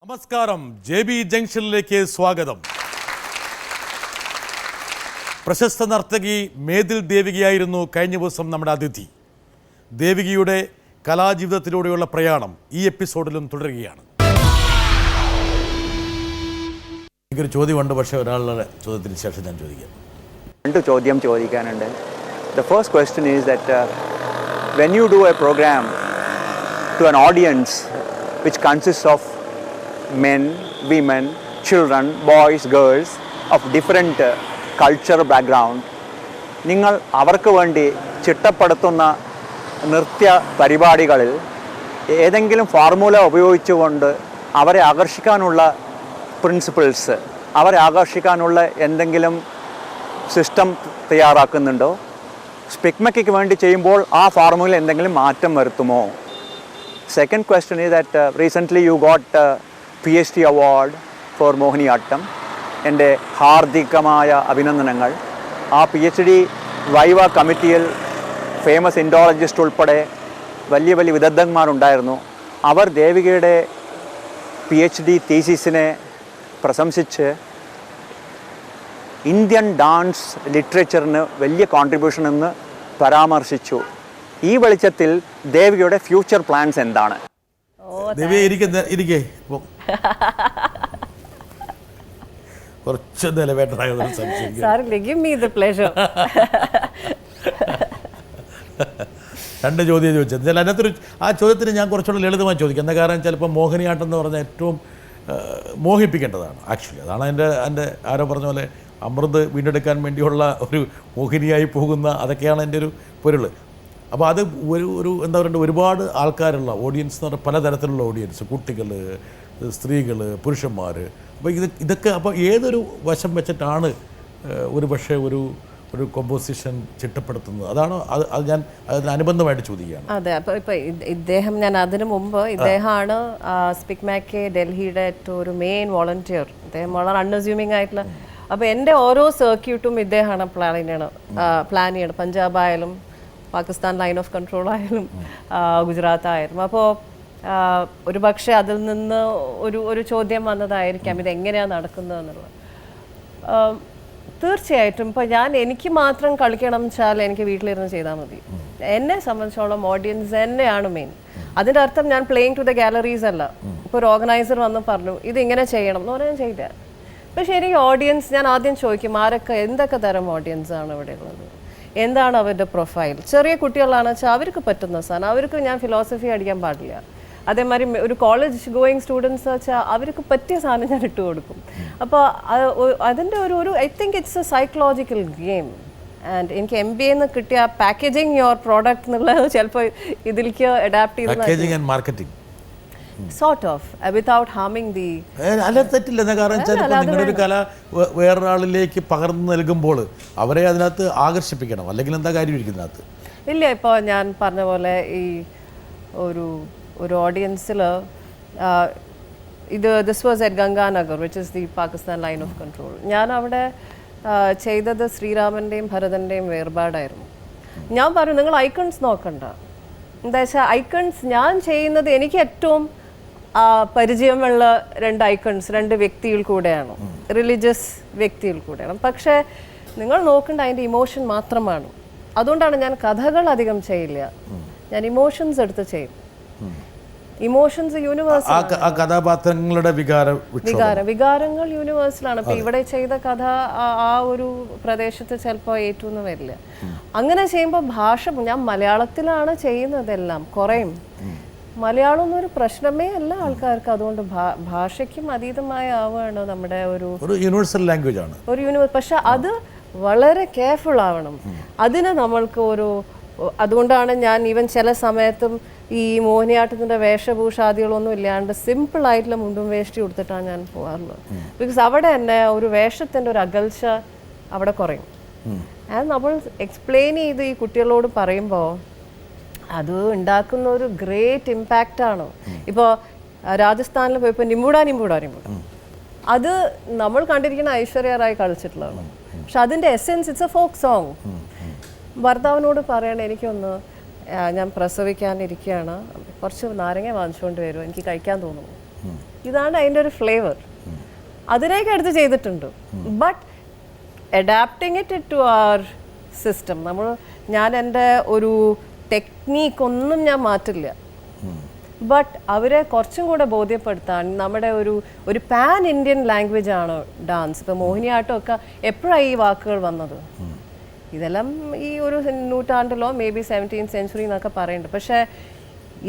നമസ്കാരം, JB ജംഗ്ഷനിലേക്ക് സ്വാഗതം. പ്രശസ്ത നർത്തകി മേതിൽ ദേവികയായിരുന്നു കഴിഞ്ഞ ദിവസം നമ്മുടെ അതിഥി. ദേവികയുടെ കലാജീവിതത്തിലൂടെയുള്ള പ്രയാണം ഈ എപ്പിസോഡിലും തുടരുകയാണ്. എനിക്കൊരു ചോദ്യമുണ്ട്, പക്ഷേ ഒരാളുടെ ചോദ്യത്തിന് ശേഷം ഞാൻ ചോദിക്കാം. രണ്ട് ചോദ്യം ചോദിക്കാനുണ്ട്. The first question is that when you do a program to an audience which consists of men, women, children, boys, girls of different cultural background, നിങ്ങൾ അവർക്ക് വേണ്ടി ചിട്ടപ്പെടുത്തുന്ന നൃത്യ പരിപാടികളിൽ ഏതെങ്കിലും ഫോർമുല ഉപയോഗിച്ചുകൊണ്ട് അവരെ ആകർഷിക്കാനുള്ള പ്രിൻസിപ്പിൾസ്, അവരെ ആകർഷിക്കാനുള്ള എന്തെങ്കിലും സിസ്റ്റം തയ്യാറാക്കുന്നുണ്ടോ? സ്പിക്മയ്ക്ക് വേണ്ടി ചെയ്യുമ്പോൾ ആ ഫോർമുല എന്തെങ്കിലും മാറ്റം വരുത്തുമോ? Second question is that recently you got PhD award for Mohiniyattam. എൻ്റെ ഹാർദികമായ അഭിനന്ദനങ്ങൾ. ആ PhD വൈവ കമ്മിറ്റിയിൽ ഫേമസ് ഇൻഡോളജിസ്റ്റ് ഉൾപ്പെടെ വലിയ വലിയ വിദഗ്ധന്മാരുണ്ടായിരുന്നു. അവർ ദേവികയുടെ PhD തീസിസിനെ പ്രശംസിച്ച് ഇന്ത്യൻ ഡാൻസ് ലിറ്ററേച്ചറിന് വലിയ കോൺട്രിബ്യൂഷൻ എന്ന് പരാമർശിച്ചു. ഈ വെളിച്ചത്തിൽ ദേവികയുടെ ഫ്യൂച്ചർ പ്ലാൻസ് എന്താണ്? കുറച്ച് നിലവേട്ടനായ രണ്ട് ചോദ്യം ചോദിച്ചത്. അതിനകത്തൊരു ആ ചോദ്യത്തിന് ഞാൻ കുറച്ചുകൂടെ ലളിതമായി ചോദിക്കാം. എന്താ കാരണം ചിലപ്പോൾ മോഹിനിയാട്ടം എന്ന് പറഞ്ഞാൽ ഏറ്റവും മോഹിപ്പിക്കേണ്ടതാണ്. ആക്ച്വലി അതാണ് എൻ്റെ ആരോ പറഞ്ഞ പോലെ അമൃത് വീണ്ടെടുക്കാൻ വേണ്ടിയുള്ള ഒരു മോഹിനിയായി പോകുന്ന, അതൊക്കെയാണ് എൻ്റെ ഒരു പൊരുൾ. അപ്പോൾ അത് ഒരു എന്താ പറയുക, ഒരുപാട് ആൾക്കാരുള്ള ഓഡിയൻസ് എന്ന് പറഞ്ഞാൽ പലതരത്തിലുള്ള ഓഡിയൻസ്, കുട്ടികൾ, സ്ത്രീകൾ, പുരുഷന്മാർ. അപ്പോൾ ഇതൊക്കെ അപ്പോൾ ഏതൊരു വശം വെച്ചിട്ടാണ് ഒരു പക്ഷേ ഒരു കോമ്പോസിഷൻ ചിട്ടപ്പെടുത്തുന്നത്? അതാണോ അത് ഞാൻ അതിനനുബന്ധമായിട്ട് ചോദിക്കുകയാണ്. അതെ, അപ്പോൾ ഇപ്പോൾ ഇദ്ദേഹം, ഞാൻ അതിനു മുമ്പ് ഇദ്ദേഹമാണ് സ്പിക്മാക്ക് ഡൽഹിയുടെ ഏറ്റവും ഒരു മെയിൻ വോളണ്ടിയർ. ഇദ്ദേഹം വളരെ അൺഅസ്യൂമിങ് ആയിട്ടുള്ള, അപ്പോൾ എൻ്റെ ഓരോ സർക്യൂട്ടും ഇദ്ദേഹമാണ് പ്ലാൻ ചെയ്യണം. പഞ്ചാബ് ആയാലും പാകിസ്ഥാൻ ലൈൻ ഓഫ് കൺട്രോൾ ആയാലും ഗുജറാത്ത് ആയാലും. അപ്പോൾ ഒരു പക്ഷേ അതിൽ നിന്ന് ഒരു ചോദ്യം വന്നതായിരിക്കാം, ഇതെങ്ങനെയാണ് നടക്കുന്നത് എന്നുള്ളത്. തീർച്ചയായിട്ടും ഇപ്പോൾ എനിക്ക് മാത്രം കളിക്കണം വെച്ചാൽ എനിക്ക് വീട്ടിലിരുന്ന് ചെയ്താൽ മതി. എന്നെ സംബന്ധിച്ചോളം ഓഡിയൻസ് തന്നെയാണ് മെയിൻ. അതിൻ്റെ അർത്ഥം ഞാൻ പ്ലേയിങ് ടു ദ ഗാലറീസ് അല്ല. ഇപ്പോൾ ഒരു ഓർഗനൈസർ വന്ന് പറഞ്ഞു ഇതിങ്ങനെ ചെയ്യണം എന്ന് പറഞ്ഞാൽ ചെയ്യില്ല. പക്ഷേ എനിക്ക് ഓഡിയൻസ്, ഞാൻ ആദ്യം ചോദിക്കും എന്തൊക്കെ തരം ഓഡിയൻസ് ആണ് ഇവിടെ ഉള്ളത്, എന്താണ് അവരുടെ പ്രൊഫൈൽ. ചെറിയ കുട്ടികളാണെന്ന് വെച്ചാൽ അവർക്ക് പറ്റുന്ന സാധനം, അവർക്ക് ഞാൻ ഫിലോസഫി അടിക്കാൻ പാടില്ല. അതേമാതിരി ഒരു കോളേജ് ഗോയിങ് സ്റ്റുഡൻസ് വെച്ചാൽ അവർക്ക് പറ്റിയ സാധനം ഞാൻ ഇട്ട് കൊടുക്കും. അപ്പോൾ അതിൻ്റെ ഒരു I think it's A psychological game. And എനിക്ക് MBA കിട്ടിയ പാക്കേജിങ് യുവർ പ്രോഡക്റ്റ് എന്നുള്ളത് ചിലപ്പോൾ ഇതിലേക്ക് അഡാപ്റ്റ് ചെയ്ത് sort of without harming the അല്ല, തെറ്റില്ല. കാരണം നിങ്ങളുടെ ഒരു കല വേറൊരാളിലേക്ക് പകർന്നു നൽകുമ്പോൾ അവരെ അതിനകത്ത് ആകർഷിപ്പിക്കണം, അല്ലെങ്കിൽ എന്താ കാര്യം ഇരിക്കുന്നതിനകത്ത്? ഇല്ല, ഇപ്പോൾ ഞാൻ പറഞ്ഞ പോലെ ഈ ഒരു ഓഡിയൻസിൽ this was at Ganganagar which is the Pakistan line of control. ഞാൻ അവിടെ ചെയ്തത് ശ്രീരാമൻ്റെയും ഭരതൻ്റെയും വേർപാടായിരുന്നു. ഞാൻ പറഞ്ഞു നിങ്ങൾ ഐക്കൺസ് നോക്കണ്ട. എന്താ വെച്ചാൽ ഐക്കൺസ് ഞാൻ ചെയ്യുന്നത് എനിക്ക് ഏറ്റവും പരിചയമുള്ള രണ്ട് ഐക്കൺസ്, രണ്ട് വ്യക്തികൾ കൂടെയാണ്, റിലീജിയസ് വ്യക്തികൾ കൂടെയാണ്. പക്ഷേ നിങ്ങൾ നോക്കേണ്ട അതിൻ്റെ ഇമോഷൻ മാത്രമാണ്. അതുകൊണ്ടാണ് ഞാൻ കഥകൾ അധികം ചെയ്യില്ല, ഞാൻ ഇമോഷൻസ് എടുത്ത് ചെയ്യും. ഇമോഷൻസ് യൂണിവേഴ്സൽ, കഥാപാത്രങ്ങളുടെ വികാരങ്ങൾ യൂണിവേഴ്സലാണ്. ഇപ്പം ഇവിടെ ചെയ്ത കഥ ആ ഒരു പ്രദേശത്ത് ചിലപ്പോൾ ഏറ്റവും വരില്ല. അങ്ങനെ ചെയ്യുമ്പോൾ ഭാഷ, ഞാൻ മലയാളത്തിലാണ് ചെയ്യുന്നതെല്ലാം, കുറേയും മലയാളം എന്നൊരു പ്രശ്നമേ അല്ല ആൾക്കാർക്ക്. അതുകൊണ്ട് ഭാഷയ്ക്കും അതീതമായ ആവുകയാണ് നമ്മുടെ ഒരു യൂണിവേഴ്സൽ ലാംഗ്വേജ് ആണ്, പക്ഷെ അത് വളരെ കെയർഫുൾ ആവണം. അതിന് നമ്മൾക്ക് അതുകൊണ്ടാണ് ഞാൻ ഈവൻ ചില സമയത്തും ഈ മോഹിനിയാട്ടത്തിൻ്റെ വേഷഭൂഷാദികളൊന്നും ഇല്ലാണ്ട് സിമ്പിളായിട്ടുള്ള മുണ്ടും വേഷ്ടി കൊടുത്തിട്ടാണ് ഞാൻ പോകാറുള്ളത്. ബിക്കോസ് അവിടെ തന്നെ ഒരു വേഷത്തിൻ്റെ ഒരു അകൽച്ച അവിടെ കുറയും. അത് നമ്മൾ എക്സ്പ്ലെയിൻ ചെയ്ത് ഈ കുട്ടികളോട് പറയുമ്പോൾ അത് ഉണ്ടാക്കുന്ന ഒരു ഗ്രേറ്റ് ഇമ്പാക്റ്റാണ്. ഇപ്പോൾ രാജസ്ഥാനിൽ പോയപ്പോൾ നിമ്പൂട അത് നമ്മൾ കണ്ടിരിക്കുന്ന ഐശ്വര്യ റായ് കളിച്ചിട്ടുള്ളതാണ്. പക്ഷെ അതിൻ്റെ essence it's A folk song. ഭർത്താവിനോട് പറയണേ ഞാൻ പ്രസവിക്കാനിരിക്കുകയാണ്, കുറച്ച് നാരങ്ങ വാങ്ങിച്ചുകൊണ്ട് വരുമോ, എനിക്ക് കഴിക്കാൻ തോന്നുന്നു. ഇതാണ് അതിൻ്റെ ഒരു ഫ്ലേവർ. അതിനേക്ക് എടുത്ത് ചെയ്തിട്ടുണ്ട്. But adapting it to our system, ഞാൻ എൻ്റെ ഒരു ടെക്നീക്ക് ഒന്നും ഞാൻ മാറ്റില്ല. ബട്ട് അവരെ കുറച്ചും കൂടെ ബോധ്യപ്പെടുത്താൻ നമ്മുടെ ഒരു പാൻ ഇന്ത്യൻ ലാംഗ്വേജ് ആണ് ഡാൻസ്. ഇപ്പോൾ മോഹിനിയാട്ടം ഒക്കെ എപ്പോഴാണ് ഈ വാക്കുകൾ വന്നത്? ഇതെല്ലാം ഈ ഒരു നൂറ്റാണ്ടിലോ മേ ബി 17th century എന്നൊക്കെ പറയുന്നുണ്ട്. പക്ഷേ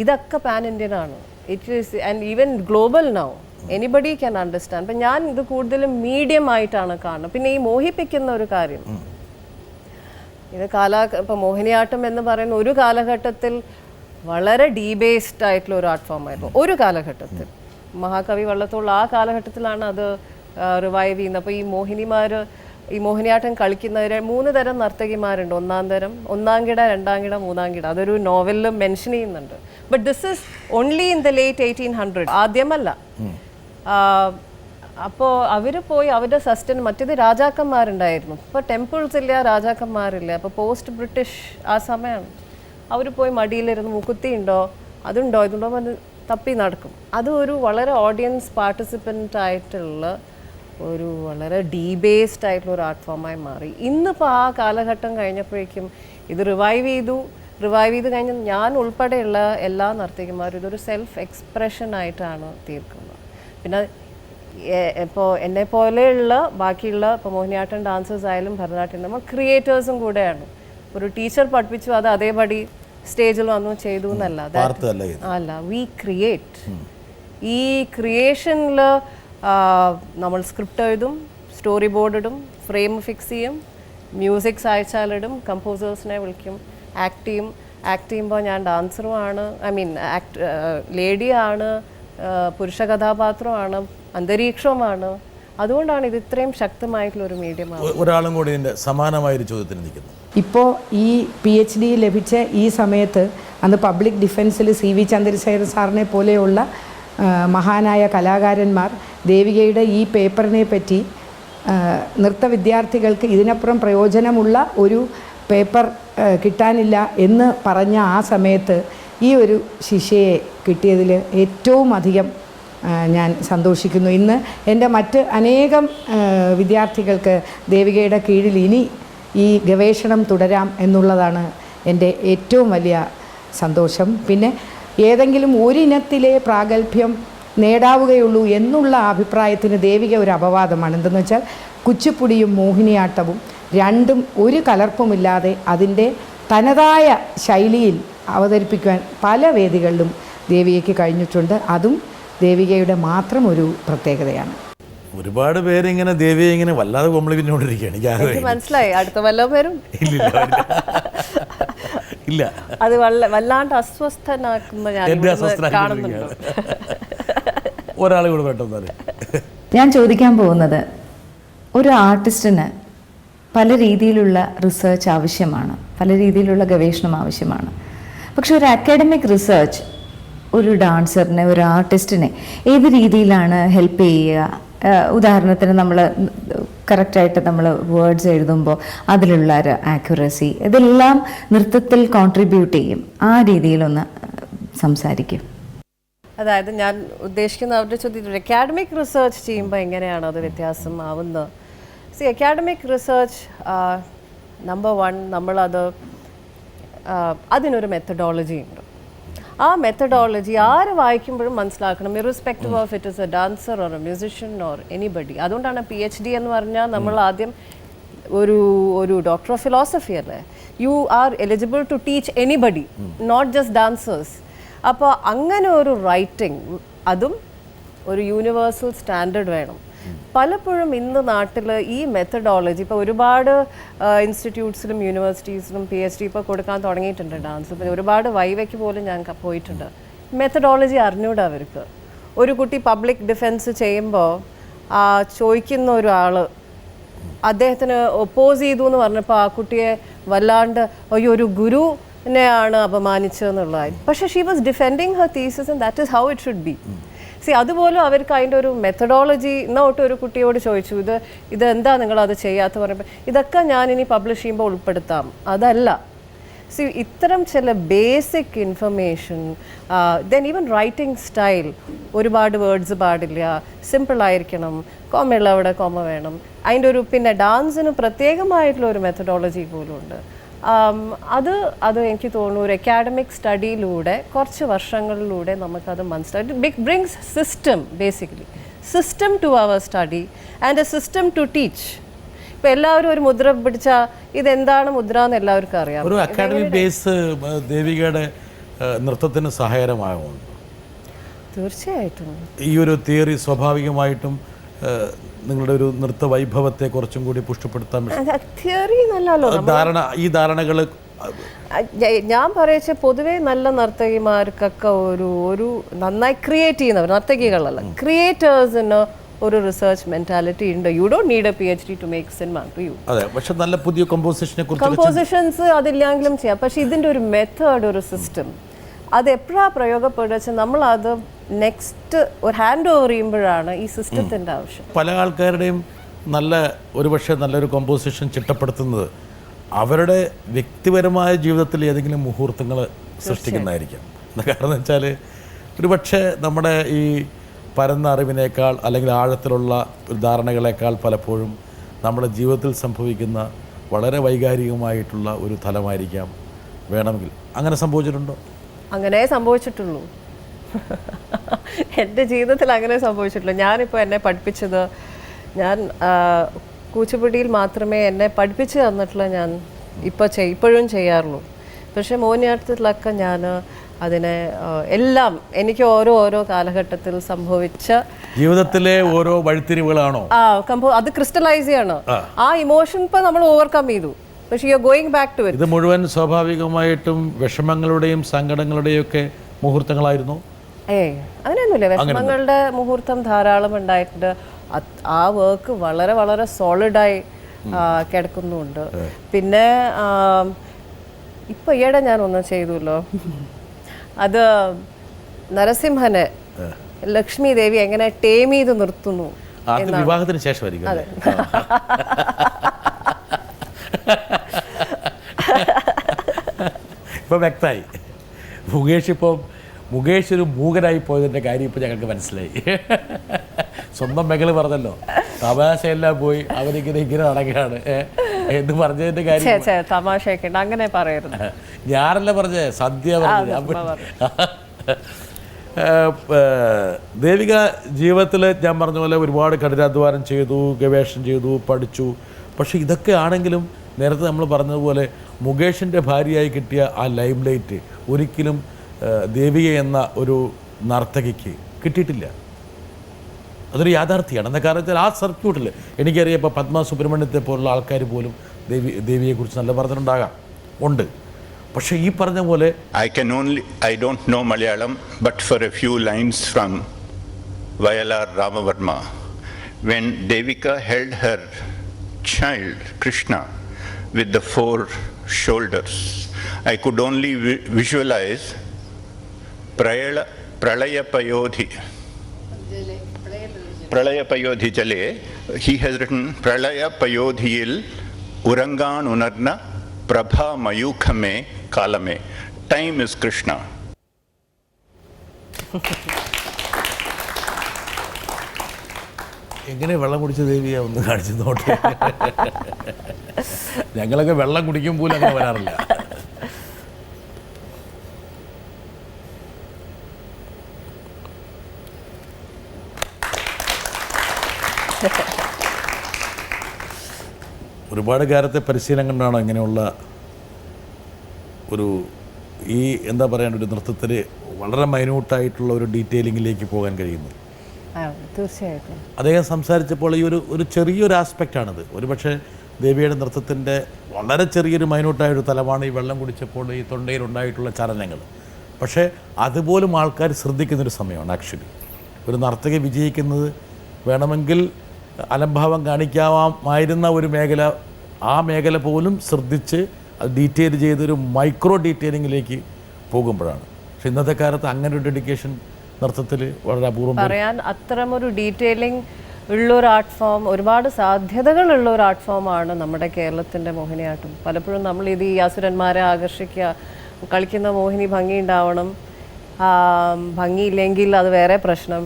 ഇതൊക്കെ പാൻ ഇന്ത്യൻ ആണ്. It is and even global now anybody can understand. അപ്പം ഞാൻ ഇത് കൂടുതലും മീഡിയം ആയിട്ടാണ് കാണുന്നത്. പിന്നെ ഈ മോഹിപ്പിക്കുന്ന ഒരു കാര്യം, ഇത് ഇപ്പോൾ മോഹിനിയാട്ടം എന്ന് പറയുന്ന ഒരു കാലഘട്ടത്തിൽ വളരെ ഡീബേസ്ഡ് ആയിട്ടുള്ള ഒരു ആർട്ട് ഫോം ആയിരുന്നു. ഒരു കാലഘട്ടത്തിൽ മഹാകവി വള്ളത്തോൾ ആ കാലഘട്ടത്തിലാണ് അത് റിവൈവ് ചെയ്യുന്നത്. അപ്പോൾ ഈ മോഹിനിയാട്ടം കളിക്കുന്നവർ 3 തരം നർത്തകിമാരുണ്ട്. ഒന്നാം കിട, രണ്ടാം കിട, മൂന്നാം കിട. അതൊരു നോവലിൽ മെൻഷൻ ചെയ്യുന്നുണ്ട്. But this is only in the late 1800. ആദ്യമല്ല. അപ്പോൾ അവർ പോയി അവരുടെ മറ്റേത് രാജാക്കന്മാരുണ്ടായിരുന്നു. ഇപ്പോൾ ടെമ്പിൾസ് ഇല്ല, രാജാക്കന്മാരില്ല. അപ്പോൾ പോസ്റ്റ് ബ്രിട്ടീഷ് ആ സമയമാണ്. അവർ പോയി മടിയിലിരുന്ന് മുക്കുത്തി ഉണ്ടോ, അതുണ്ടോ, ഇതുണ്ടോ എന്ന് തപ്പി നടക്കും. അത് ഒരു വളരെ ഓഡിയൻസ് പാർട്ടിസിപ്പൻ്റ് ആയിട്ടുള്ള ഒരു വളരെ ഡീബേസ്ഡ് ആയിട്ടുള്ള ഒരു ആർട്ട് ഫോമായി മാറി. ഇന്നിപ്പോൾ ആ കാലഘട്ടം കഴിഞ്ഞപ്പോഴേക്കും ഇത് റിവൈവ് ചെയ്ത് കഴിഞ്ഞ് ഞാൻ ഉൾപ്പെടെയുള്ള എല്ലാ നർത്തകിമാരും ഇതൊരു സെൽഫ് എക്സ്പ്രഷൻ ആയിട്ടാണ് തീർക്കുന്നത്. പിന്നെ ഇപ്പോൾ എന്നെ പോലെയുള്ള ബാക്കിയുള്ള ഇപ്പോൾ മോഹിനിയാട്ടം ഡാൻസേഴ്സ് ആയാലും ഭരതനാട്യം നമ്മൾ ക്രിയേറ്റേഴ്സും കൂടെയാണ്. ഒരു ടീച്ചർ പഠിപ്പിച്ചു, അത് അതേപടി സ്റ്റേജിൽ വന്നു ചെയ്തു എന്നല്ല. അല്ല, വി ക്രിയേറ്റ്. ഈ ക്രിയേഷനിൽ നമ്മൾ സ്ക്രിപ്റ്റ് എഴുതും, സ്റ്റോറി ബോർഡ് ഇടും, ഫ്രെയിം ഫിക്സ് ചെയ്യും, മ്യൂസിക്സ് അയച്ചാലിടും, കമ്പോസേഴ്സിനെ വിളിക്കും, ആക്ട് ചെയ്യുമ്പോൾ ഞാൻ ഡാൻസറുമാണ്, ലേഡിയാണ്, പുരുഷ കഥാപാത്രമാണ്, അന്തരീക്ഷവുമാണ്. അതുകൊണ്ടാണ് ഇത് ഇത്രയും ശക്തമായിട്ടുള്ള ഒരു മീഡിയമാണ്. ഒരാളും കൂടി സമാനമായൊരു ചോദ്യത്തിന് നിൽക്കുന്നു. ഇപ്പോൾ ഈ PhD ലഭിച്ച ഈ സമയത്ത് അന്ന് പബ്ലിക് ഡിഫൻസിൽ CV ചന്ദ്രശേഖരൻ സാറിനെ പോലെയുള്ള മഹാനായ കലാകാരന്മാർ ദേവികയുടെ ഈ പേപ്പറിനെ പറ്റി നൃത്ത വിദ്യാർത്ഥികൾക്ക് ഇതിനപ്പുറം പ്രയോജനമുള്ള ഒരു പേപ്പർ കിട്ടാനില്ല എന്ന് പറഞ്ഞ ആ സമയത്ത് ഈ ഒരു ശിഷ്യയെ കിട്ടിയതിൽ ഏറ്റവും അധികം ഞാൻ സന്തോഷിക്കുന്നു. ഇന്ന് എൻ്റെ മറ്റ് അനേകം വിദ്യാർത്ഥികൾക്ക് ദേവികയുടെ കീഴിൽ ഇനി ഈ ഗവേഷണം തുടരാം എന്നുള്ളതാണ് എൻ്റെ ഏറ്റവും വലിയ സന്തോഷം. പിന്നെ ഏതെങ്കിലും ഒരിനത്തിലെ പ്രാഗൽഭ്യം നേടാവുകയുള്ളൂ എന്നുള്ള അഭിപ്രായത്തിന് ദേവിക ഒരു അപവാദമാണ്. എന്തെന്ന് വെച്ചാൽ കുച്ചിപ്പുടിയും മോഹിനിയാട്ടവും രണ്ടും ഒരു കലർപ്പുമില്ലാതെ അതിൻ്റെ തനതായ ശൈലിയിൽ അവതരിപ്പിക്കാൻ പല വേദികളിലും ദേവികയ്ക്ക് കഴിഞ്ഞിട്ടുണ്ട്. അതും ദേവികയുടെ മാത്രം ഒരു പ്രത്യേകതയാണ്. ഒരുപാട് പേര് ഇങ്ങനെ ദേവിയെ ഇങ്ങനെ വല്ലാതെ കോംപ്ലിമെന്റോണ്ടിരിക്കുകയാണ്. എനിക്ക് മനസ്സിലായി, അടുത്ത വല്ല പേരും ഇല്ല, അത് വല്ലാണ്ട് അസ്വസ്ഥനാക്കുന്ന കാണുന്നുണ്ട്. ഒരാളെ കൂടെ പെട്ടെന്ന് ഞാൻ ചോദിക്കാൻ പോകുന്നത്, ഒരു ആർട്ടിസ്റ്റിന് പല രീതിയിലുള്ള റിസർച്ച് ആവശ്യമാണ്, പല രീതിയിലുള്ള ഗവേഷണം ആവശ്യമാണ്. പക്ഷെ ഒരു അക്കാഡമിക് റിസർച്ച് ഒരു ഡാൻസറിനെ, ഒരു ആർട്ടിസ്റ്റിനെ ഏത് രീതിയിലാണ് ഹെൽപ്പ് ചെയ്യുക? ഉദാഹരണത്തിന് നമ്മൾ കറക്റ്റായിട്ട് നമ്മൾ വേർഡ്സ് എഴുതുമ്പോൾ അതിലുള്ള ഒരു ആക്യുറസി, ഇതെല്ലാം നൃത്തത്തിൽ കോൺട്രിബ്യൂട്ട് ചെയ്യും. ആ രീതിയിലൊന്ന് സംസാരിക്കും. അതായത് ഞാൻ ഉദ്ദേശിക്കുന്ന അവരുടെ ചോദ്യത്തിൽ അക്കാഡമിക് റിസർച്ച് ചെയ്യുമ്പോൾ എങ്ങനെയാണ് അത് വ്യത്യാസം ആവുന്നത്? അക്കാഡമിക് റിസർച്ച് നമ്പർ 1, നമ്മളത് അതിനൊരു മെത്തഡോളജി ഉണ്ട്. ആ മെത്തഡോളജി ആര് വായിക്കുമ്പോഴും മനസ്സിലാക്കണം, irrespective of it is a dancer or a musician or anybody. അതുകൊണ്ടാണ് PhD എന്ന് പറഞ്ഞാൽ നമ്മൾ ആദ്യം ഒരു ഡോക്ടർ ഓഫ് ഫിലോസഫി അല്ലേ, you are eligible to teach anybody, not just dancers. അപ്പോൾ അങ്ങനെ ഒരു റൈറ്റിംഗ്, അതും ഒരു യൂണിവേഴ്സൽ സ്റ്റാൻഡേർഡ് വേണം. പലപ്പോഴും ഇന്ന് നാട്ടിൽ ഈ മെത്തഡോളജി ഇപ്പോൾ ഒരുപാട് ഇൻസ്റ്റിറ്റ്യൂട്ട്സിലും യൂണിവേഴ്സിറ്റീസിലും PhD ഇപ്പോൾ കൊടുക്കാൻ തുടങ്ങിയിട്ടുണ്ട് ഡാൻസ്. പിന്നെ ഒരുപാട് വൈവയ്ക്ക് പോലും ഞാൻ പോയിട്ടുണ്ട്. മെത്തഡോളജി അറിഞ്ഞൂടാ അവർക്ക്. ഒരു കുട്ടി പബ്ലിക് ഡിഫൻസ് ചെയ്യുമ്പോൾ ചോദിക്കുന്ന ഒരാൾ അദ്ദേഹത്തിന് ഒപ്പോസ് ചെയ്തു എന്ന് പറഞ്ഞപ്പോൾ ആ കുട്ടിയെ വല്ലാണ്ട് അയ്യോ ഒരു ഗുരുവിനെയാണ് അപമാനിച്ചതെന്നുള്ളതായി. പക്ഷേ she was defending Har thesis and that is how it should be. അതുപോലും അവർക്ക് അതിൻ്റെ ഒരു മെത്തഡോളജി ഇന്നോട്ട് ഒരു കുട്ടിയോട് ചോദിച്ചു, ഇതെന്താ നിങ്ങളത് ചെയ്യാത്ത പറയുമ്പോൾ ഇതൊക്കെ ഞാൻ ഇനി പബ്ലിഷ് ചെയ്യുമ്പോൾ ഉൾപ്പെടുത്താം. അതല്ല. ഇത്തരം ചില basic information, then even writing style, ഒരുപാട് വേർഡ്സ് പാടില്ല, സിമ്പിളായിരിക്കണം, കോമയുള്ള അവിടെ കോമ വേണം, അതിൻ്റെ ഒരു പിന്നെ ഡാൻസിന് പ്രത്യേകമായിട്ടുള്ള ഒരു മെത്തഡോളജി പോലും ഉണ്ട്. അത് എനിക്ക് തോന്നുന്നു ഒരു അക്കാഡമിക് സ്റ്റഡിയിലൂടെ കുറച്ച് വർഷങ്ങളിലൂടെ നമുക്കത് മനസ്സിലായി. Brings system, basically system to our study and a system to teach. ഇപ്പം എല്ലാവരും ഒരു മുദ്ര പിടിച്ചാൽ ഇതെന്താണ് മുദ്ര എന്ന് എല്ലാവർക്കും അറിയാം. ഒരു അക്കാഡമിക് ബേസ് ദേവികയുടെ നൃത്തത്തിന് സഹായകരമാകുന്നു. തീർച്ചയായിട്ടും ഈ ഒരു തിയറി സ്വാഭാവികമായിട്ടും നിങ്ങളുടെ ഒരു നൃത്ത വൈഭവത്തെ കുറച്ചും കൂടി പുഷ്ടിപ്പെടുത്താൻ തിയറി നല്ലല്ലോ. ഈ ധാരണകൾ ഞാൻ പറയച്ച പൊതുവേ നല്ല നർത്തകിമാർക്കൊക്കെ ഒരു നന്നായി ക്രിയേറ്റ് ചെയ്യുന്നവർ, നർത്തകികളല്ല ക്രിയേറ്റേഴ്സിന് ഒരു റിസർച്ച് മെന്റാലിറ്റി ഉണ്ട്. You don't need a PhD to make cinema to you. അതെ, പക്ഷെ നല്ല പുതിയ കമ്പോസിഷൻസ് അതില്ലെങ്കിലും ചെയ്യാം. പക്ഷെ ഇതിൻ്റെ ഒരു മെത്തേഡ്, ഒരു സിസ്റ്റം അത് എപ്പോഴാണ് പ്രയോഗപ്പെടുക വെച്ചാൽ നമ്മളത് നെക്സ്റ്റ് ഒരു ഹാൻഡ് ഓവർ ചെയ്യുമ്പോഴാണ് ഈ സിസ്റ്റത്തിൻ്റെ ആവശ്യം. പല ആൾക്കാരുടെയും ഒരുപക്ഷെ നല്ലൊരു കമ്പോസിഷൻ ചിട്ടപ്പെടുത്തുന്നത് അവരുടെ വ്യക്തിപരമായ ജീവിതത്തിൽ ഏതെങ്കിലും മുഹൂർത്തങ്ങൾ സൃഷ്ടിക്കുന്നതായിരിക്കാം. കാരണം വെച്ചാൽ ഒരുപക്ഷെ നമ്മുടെ ഈ പരന്ന അറിവിനേക്കാൾ അല്ലെങ്കിൽ ആഴത്തിലുള്ള ധാരണകളേക്കാൾ പലപ്പോഴും നമ്മുടെ ജീവിതത്തിൽ സംഭവിക്കുന്ന വളരെ വൈകാരികമായിട്ടുള്ള ഒരു തലമായിരിക്കാം വേണമെങ്കിൽ. അങ്ങനെ സംഭവിച്ചിട്ടുണ്ടോ? അങ്ങനെ സംഭവിച്ചിട്ടുള്ളൂ. എൻ്റെ ജീവിതത്തിൽ അങ്ങനെ സംഭവിച്ചിട്ടുള്ളൂ. ഞാനിപ്പോൾ എന്നെ പഠിപ്പിച്ചത്, ഞാൻ കൂച്ചുപുടിയിൽ മാത്രമേ എന്നെ പഠിപ്പിച്ച് തന്നിട്ടുള്ള ഞാൻ ഇപ്പോഴും ചെയ്യാറുള്ളൂ. പക്ഷേ മോഹിനിയാട്ടത്തിലൊക്കെ ഞാൻ അതിനെ എല്ലാം എനിക്ക് ഓരോ കാലഘട്ടത്തിൽ സംഭവിച്ച ജീവിതത്തിലെ ഓരോ വഴിത്തിരിവുകളാണോ അത് ക്രിസ്റ്റലൈസ് ചെയ്യണം. ആ ഇമോഷൻ ഇപ്പോൾ നമ്മൾ ഓവർകം ചെയ്തു, പക്ഷേ you are going back to it. ഇത് മുഴുവൻ സ്വാഭാവികമായിട്ടും വിഷമങ്ങളുടെയും സങ്കടങ്ങളുടെയും ഒക്കെ മുഹൂർത്തങ്ങളായിരുന്നു? അങ്ങനെയൊന്നുമില്ല. വിഷമങ്ങളുടെ മുഹൂർത്തം ധാരാളം ഉണ്ടായിട്ടുണ്ട്. ആ വർക്ക് വളരെ വളരെ സോളിഡായി കിടക്കുന്നുണ്ട്. പിന്നെ ഇപ്പം ഈയിടെ ഞാൻ ഒന്ന് ചെയ്തല്ലോ, അത് നരസിംഹനെ ലക്ഷ്മി ദേവി എങ്ങനെ ടേം ചെയ്ത് നിർത്തുന്നു. വിവാഹത്തിന് ശേഷമായിരിക്കും. അതെ. ഇപ്പം വ്യക്തമായി. മുകേഷ് ഒരു മൂകനായി പോയതിൻ്റെ കാര്യം ഇപ്പം ഞങ്ങൾക്ക് മനസ്സിലായി. സ്വന്തം മകള് പറഞ്ഞല്ലോ, തമാശയെല്ലാം പോയി അവരിങ്ങനെ നടക്കുകയാണ് എന്ന് പറഞ്ഞതിൻ്റെ കാര്യം. തമാശയൊക്കെ അങ്ങനെ പറയരുത്. ഞാനല്ല പറഞ്ഞേ, സദ്യ പറഞ്ഞത്. ദേവിക ജീവിതത്തിൽ ഞാൻ പറഞ്ഞ പോലെ ഒരുപാട് കഠിനാധ്വാനം ചെയ്തു, ഗവേഷണം ചെയ്തു, പഠിച്ചു. പക്ഷെ ഇതൊക്കെ ആണെങ്കിലും നേരത്തെ നമ്മൾ പറഞ്ഞതുപോലെ മുകേഷിൻ്റെ ഭാര്യയായി കിട്ടിയ ആ ലൈം ലൈറ്റ് ഒരിക്കലും ദേവിക എന്ന ഒരു നർത്തകിക്ക് കിട്ടിയിട്ടില്ല. അതൊരു യാഥാർത്ഥ്യമാണ്. എന്താ കാരണം വെച്ചാൽ ആ സർക്യൂട്ടിൽ എനിക്കറിയാം, ഇപ്പോൾ പത്മ സുബ്രഹ്മണ്യത്തെ പോലുള്ള ആൾക്കാർ പോലും ദേവിയെക്കുറിച്ച് നല്ല പറഞ്ഞിട്ടുണ്ടാകാം, ഉണ്ട്. പക്ഷേ ഈ പറഞ്ഞ പോലെ I don't know Malayalam, but for a few lines from Vayalar Ramavarma. When Devika held her child Krishna with the 4 shoulders, I could only visualize Pralayapayodhi Jale. He has written Pralayapayodhiyil Urangan Unarna Prabha Mayukhame Kalame. Time is Krishna. എങ്ങനെ വെള്ളം കുടിച്ച ദേവിയെ ഒന്ന് കാണിച്ചു നോട്ടെ. ഞങ്ങളൊക്കെ വെള്ളം കുടിക്കും പോലും അങ്ങനെ വരാറില്ല. ഒരുപാട് കാലത്തെ പരിശീലനം കൊണ്ടാണ് ഇങ്ങനെയുള്ള ഒരു എന്താ പറയുക, ഒരു നൃത്തത്തിൽ വളരെ മൈന്യൂട്ടായിട്ടുള്ള ഒരു ഡീറ്റെയിലിങ്ങിലേക്ക് പോകാൻ കഴിയുന്നത്. തീർച്ചയായിട്ടും അദ്ദേഹം സംസാരിച്ചപ്പോൾ ഈ ഒരു ചെറിയൊരു ആസ്പെക്റ്റാണിത്. ഒരുപക്ഷെ ദേവിയുടെ നൃത്തത്തിൻ്റെ വളരെ ചെറിയൊരു മൈന്യൂട്ടായൊരു തലമാണ് ഈ വെള്ളം കുടിച്ചപ്പോൾ ഈ തൊണ്ടയിലുണ്ടായിട്ടുള്ള ചലനങ്ങൾ. പക്ഷേ അതുപോലും ആൾക്കാർ ശ്രദ്ധിക്കുന്നൊരു സമയമാണ്. ആക്ച്വലി ഒരു നർത്തകി വിജയിക്കുന്നത് വേണമെങ്കിൽ അലംഭാവം കാണിക്കാമായിരുന്ന ഒരു മേഖല, ആ മേഖല പോലും ശ്രദ്ധിച്ച് അത് ഡീറ്റെയിൽ ചെയ്തൊരു മൈക്രോ ഡീറ്റെയിലിങ്ങിലേക്ക് പോകുമ്പോഴാണ്. പക്ഷെ ഇന്നത്തെ കാലത്ത് അങ്ങനെ ഒരു ഡെഡിക്കേഷൻ നൃത്തത്തിൽ വളരെ അപൂർവം. പറയാൻ അത്തരമൊരു ഡീറ്റെയിലിംഗ് ഉള്ളൊരു ആർട്ട് ഫോം, ഒരുപാട് സാധ്യതകളുള്ള ഒരു ആർട്ട് ഫോമാണ് നമ്മുടെ കേരളത്തിൻ്റെ മോഹിനിയാട്ടം. പലപ്പോഴും നമ്മളിത് ഈ അസുരന്മാരെ ആകർഷിക്കുക, കളിക്കുന്ന മോഹിനി ഭംഗിയുണ്ടാവണം, ഭംഗിയില്ലെങ്കിൽ അത് വേറെ പ്രശ്നം.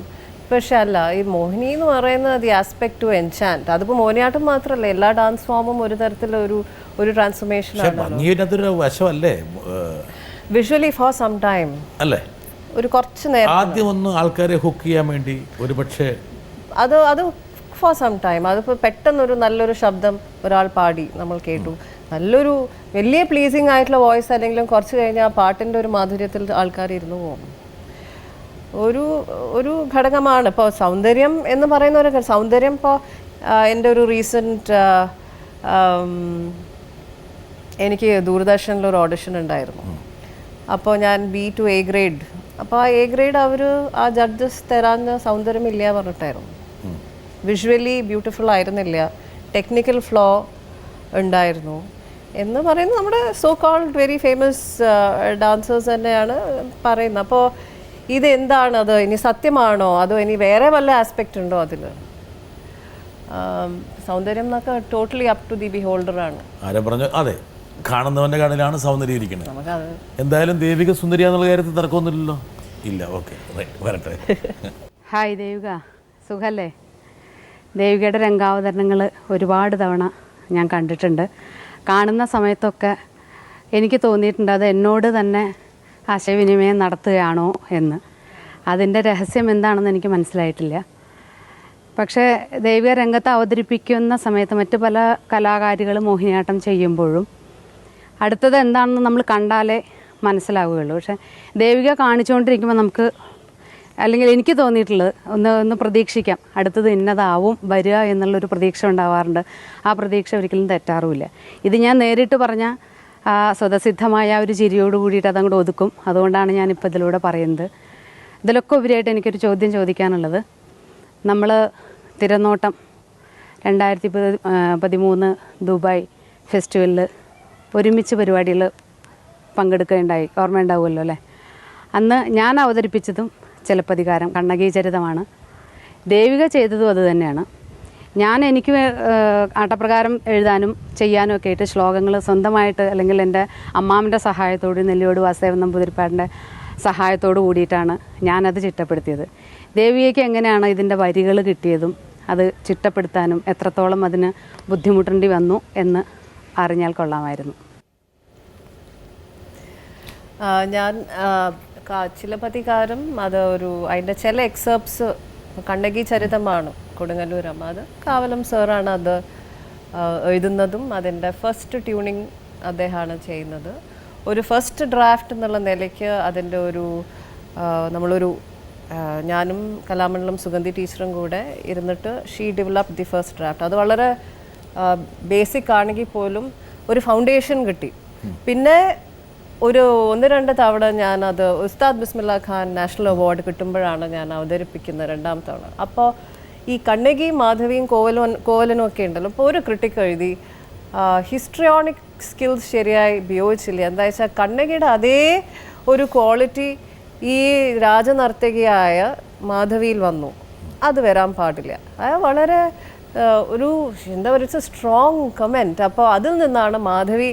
പക്ഷെ അല്ല, ഈ മോഹിനി എന്ന് പറയുന്നത് ദി ആസ്പെക്ട് ടു എൻചാൻറ്റ്. അതിപ്പോൾ മോഹിനിയാട്ടം മാത്രമല്ല, എല്ലാ ഡാൻസ് ഫോമും ഒരു തരത്തിലൊരു ട്രാൻസ്ഫോർമേഷൻ ആണ്. വശമല്ലേ വിഷ്വലി ഫോർ സം ടൈം അല്ലേ, ഒരു കുറച്ച് നേരം ആദ്യം ഒന്ന് ആൾക്കാരെ ഹുക്ക് ചെയ്യാൻ വേണ്ടി ഒരു പക്ഷേ അത് ഫോർ സം ടൈം. അതിപ്പോൾ പെട്ടെന്നൊരു നല്ലൊരു ശബ്ദം ഒരാൾ പാടി നമ്മൾ കേട്ടു, നല്ലൊരു വലിയ പ്ലീസിങ് ആയിട്ടുള്ള വോയിസ് അല്ലെങ്കിലും കുറച്ച് കഴിഞ്ഞാൽ ആ പാട്ടിൻ്റെ ഒരു മാധുര്യത്തിൽ ആൾക്കാർ ഇരുന്ന് പോകും. ഒരു ഘടകമാണ് ഇപ്പോൾ സൗന്ദര്യം എന്ന് പറയുന്ന ഒരു സൗന്ദര്യം. ഇപ്പോൾ എൻ്റെ ഒരു റീസെൻറ്റ് എനിക്ക് ദൂരദർശനിലൊരു ഓഡിഷൻ ഉണ്ടായിരുന്നു. അപ്പോൾ ഞാൻ B to A grade. അപ്പോൾ ആ A grade അവർ ആ ജഡ്ജസ് തരാൻ സൗന്ദര്യമില്ല പറഞ്ഞിട്ടായിരുന്നു. വിഷ്വലി ബ്യൂട്ടിഫുൾ ആയിരുന്നില്ല, ടെക്നിക്കൽ ഫ്ലോ ഉണ്ടായിരുന്നു എന്ന് പറയുന്നത് നമ്മുടെ so called very famous dancers തന്നെയാണ് പറയുന്നത്. അപ്പോൾ ഇതെന്താണ്, അത് ഇനി സത്യമാണോ അതോ ഇനി വേറെ വല്ല ആസ്പെക്റ്റ് ഉണ്ടോ അതിൽ? സൗന്ദര്യം എന്നൊക്കെ ടോട്ടലി അപ് ടു ദി ബിഹോൾഡറാണ്. ആരെ പറഞ്ഞു? അതെ, കാണുന്നവൻ്റെ കണ്ണിലാണ് സൗന്ദര്യം ഇരിക്കുന്നത്. എന്തായാലും ദേവിക സുന്ദരിയാന്നുള്ള കാര്യത്തിൽ തർക്കമൊന്നുമില്ലല്ലോ? ഇല്ല, ഓക്കെ, വരട്ടെ. ഹായ് ദേവിക, സുഖല്ലേ? ദേവികയുടെ രംഗാവതരണങ്ങൾ ഒരുപാട് തവണ ഞാൻ കണ്ടിട്ടുണ്ട്. കാണുന്ന സമയത്തൊക്കെ എനിക്ക് തോന്നിയിട്ടുണ്ട് അത് എന്നോട് തന്നെ ആശയവിനിമയം നടത്തുകയാണോ എന്ന്. അതിൻ്റെ രഹസ്യം എന്താണെന്ന് എനിക്ക് മനസ്സിലായിട്ടില്ല. പക്ഷേ ദേവിക രംഗത്ത് അവതരിപ്പിക്കുന്ന സമയത്ത് മറ്റ് പല കലാകാരികൾ മോഹിനിയാട്ടം ചെയ്യുമ്പോഴും അടുത്തത് എന്താണെന്ന് നമ്മൾ കണ്ടാലേ മനസ്സിലാവുകയുള്ളൂ. പക്ഷേ ദേവിക കാണിച്ചുകൊണ്ടിരിക്കുമ്പോൾ നമുക്ക്, അല്ലെങ്കിൽ എനിക്ക് തോന്നിയിട്ടുള്ളത് ഒന്ന് പ്രതീക്ഷിക്കാം, അടുത്തത് ഇന്നതാവും വരിക എന്നുള്ളൊരു പ്രതീക്ഷ ഉണ്ടാവാറുണ്ട്. ആ പ്രതീക്ഷ ഒരിക്കലും തെറ്റാറുമില്ല. ഇത് ഞാൻ നേരിട്ട് പറഞ്ഞാൽ സ്വതസിദ്ധമായ ഒരു ചിരിയോട് കൂടിയിട്ട് അതങ്ങോട്ട് ഒതുക്കും. അതുകൊണ്ടാണ് ഞാനിപ്പോൾ ഇതിലൂടെ പറയുന്നത്. ഇതിലൊക്കെ ഉപരിയായിട്ട് എനിക്കൊരു ചോദ്യം ചോദിക്കാനുള്ളത്, നമ്മൾ തിരനോട്ടം 2013 ദുബായ് ഫെസ്റ്റിവലിൽ ഒരുമിച്ച് പരിപാടികൾ പങ്കെടുക്കുകയുണ്ടായി, ഓർമ്മയുണ്ടാവുമല്ലോ അല്ലേ? അന്ന് ഞാൻ അവതരിപ്പിച്ചതും ചിലപ്പതികാരം കണ്ണകി ചരിതമാണ്. ദേവിക ചെയ്തതും അത് തന്നെയാണ്. എനിക്ക് ആട്ടപ്രകാരം എഴുതാനും ചെയ്യാനും ഒക്കെ ആയിട്ട് ശ്ലോകങ്ങൾ സ്വന്തമായിട്ട്, അല്ലെങ്കിൽ എൻ്റെ അമ്മാമ്മൻ്റെ സഹായത്തോട്, നെല്ലിയോട് വാസുദേവൻ നമ്പൂതിരിപ്പാടിൻ്റെ സഹായത്തോട് കൂടിയിട്ടാണ് ഞാനത് ചിട്ടപ്പെടുത്തിയത്. ദേവികയ്ക്ക് എങ്ങനെയാണ് ഇതിൻ്റെ വരികൾ കിട്ടിയതും അത് ചിട്ടപ്പെടുത്താനും എത്രത്തോളം അതിന് ബുദ്ധിമുട്ടേണ്ടി വന്നു എന്ന് അറിഞ്ഞാൽ കൊള്ളാമായിരുന്നു. ഞാൻ ചിലപ്പതികാരം അത് അതിൻ്റെ ചില എക്സേപ്റ്റ്സ് കണ്ണകി ചരിതമാണ് കൊടുങ്ങല്ലൂരമ്മ, അത് കാവലം സാറാണ് അത് എഴുതുന്നതും അതിൻ്റെ ഫസ്റ്റ് ട്യൂണിങ് അദ്ദേഹമാണ് ചെയ്യുന്നത്. ഒരു ഫസ്റ്റ് ഡ്രാഫ്റ്റ് എന്നുള്ള നിലയ്ക്ക് അതിൻ്റെ നമ്മളൊരു ഞാനും കലാമണ്ഡലം സുഗന്ധി ടീച്ചറും കൂടെ ഇരുന്നിട്ട് she develop the first draft. അത് വളരെ ബേസിക് ആണെങ്കിൽ പോലും ഒരു ഫൗണ്ടേഷൻ കിട്ടി. പിന്നെ ഒരു 1-2 തവണ ഞാനത് ഉസ്താദ് ബിസ്മില്ല ഖാൻ നാഷണൽ അവാർഡ് കിട്ടുമ്പോഴാണ് ഞാൻ അവതരിപ്പിക്കുന്നത് 2ാം തവണ. അപ്പോൾ ഈ കണ്ണകിയും മാധവിയും കോവലനും ഒക്കെ ഉണ്ടല്ലോ, ഇപ്പോൾ ഒരു ക്രിട്ടിക് എഴുതി ഹിസ്ട്രിയോണിക് സ്കിൽസ് ശരിയായി ഉപയോഗിച്ചില്ല. എന്താ വെച്ചാൽ കണ്ണകിയുടെ അതേ ഒരു ക്വാളിറ്റി ഈ രാജനർത്തകിയായ മാധവിയിൽ വന്നു, അത് വരാൻ പാടില്ല. അത് വളരെ എന്താ പറയുക, സ്ട്രോങ് കമൻറ്റ്. അപ്പോൾ അതിൽ നിന്നാണ് മാധവി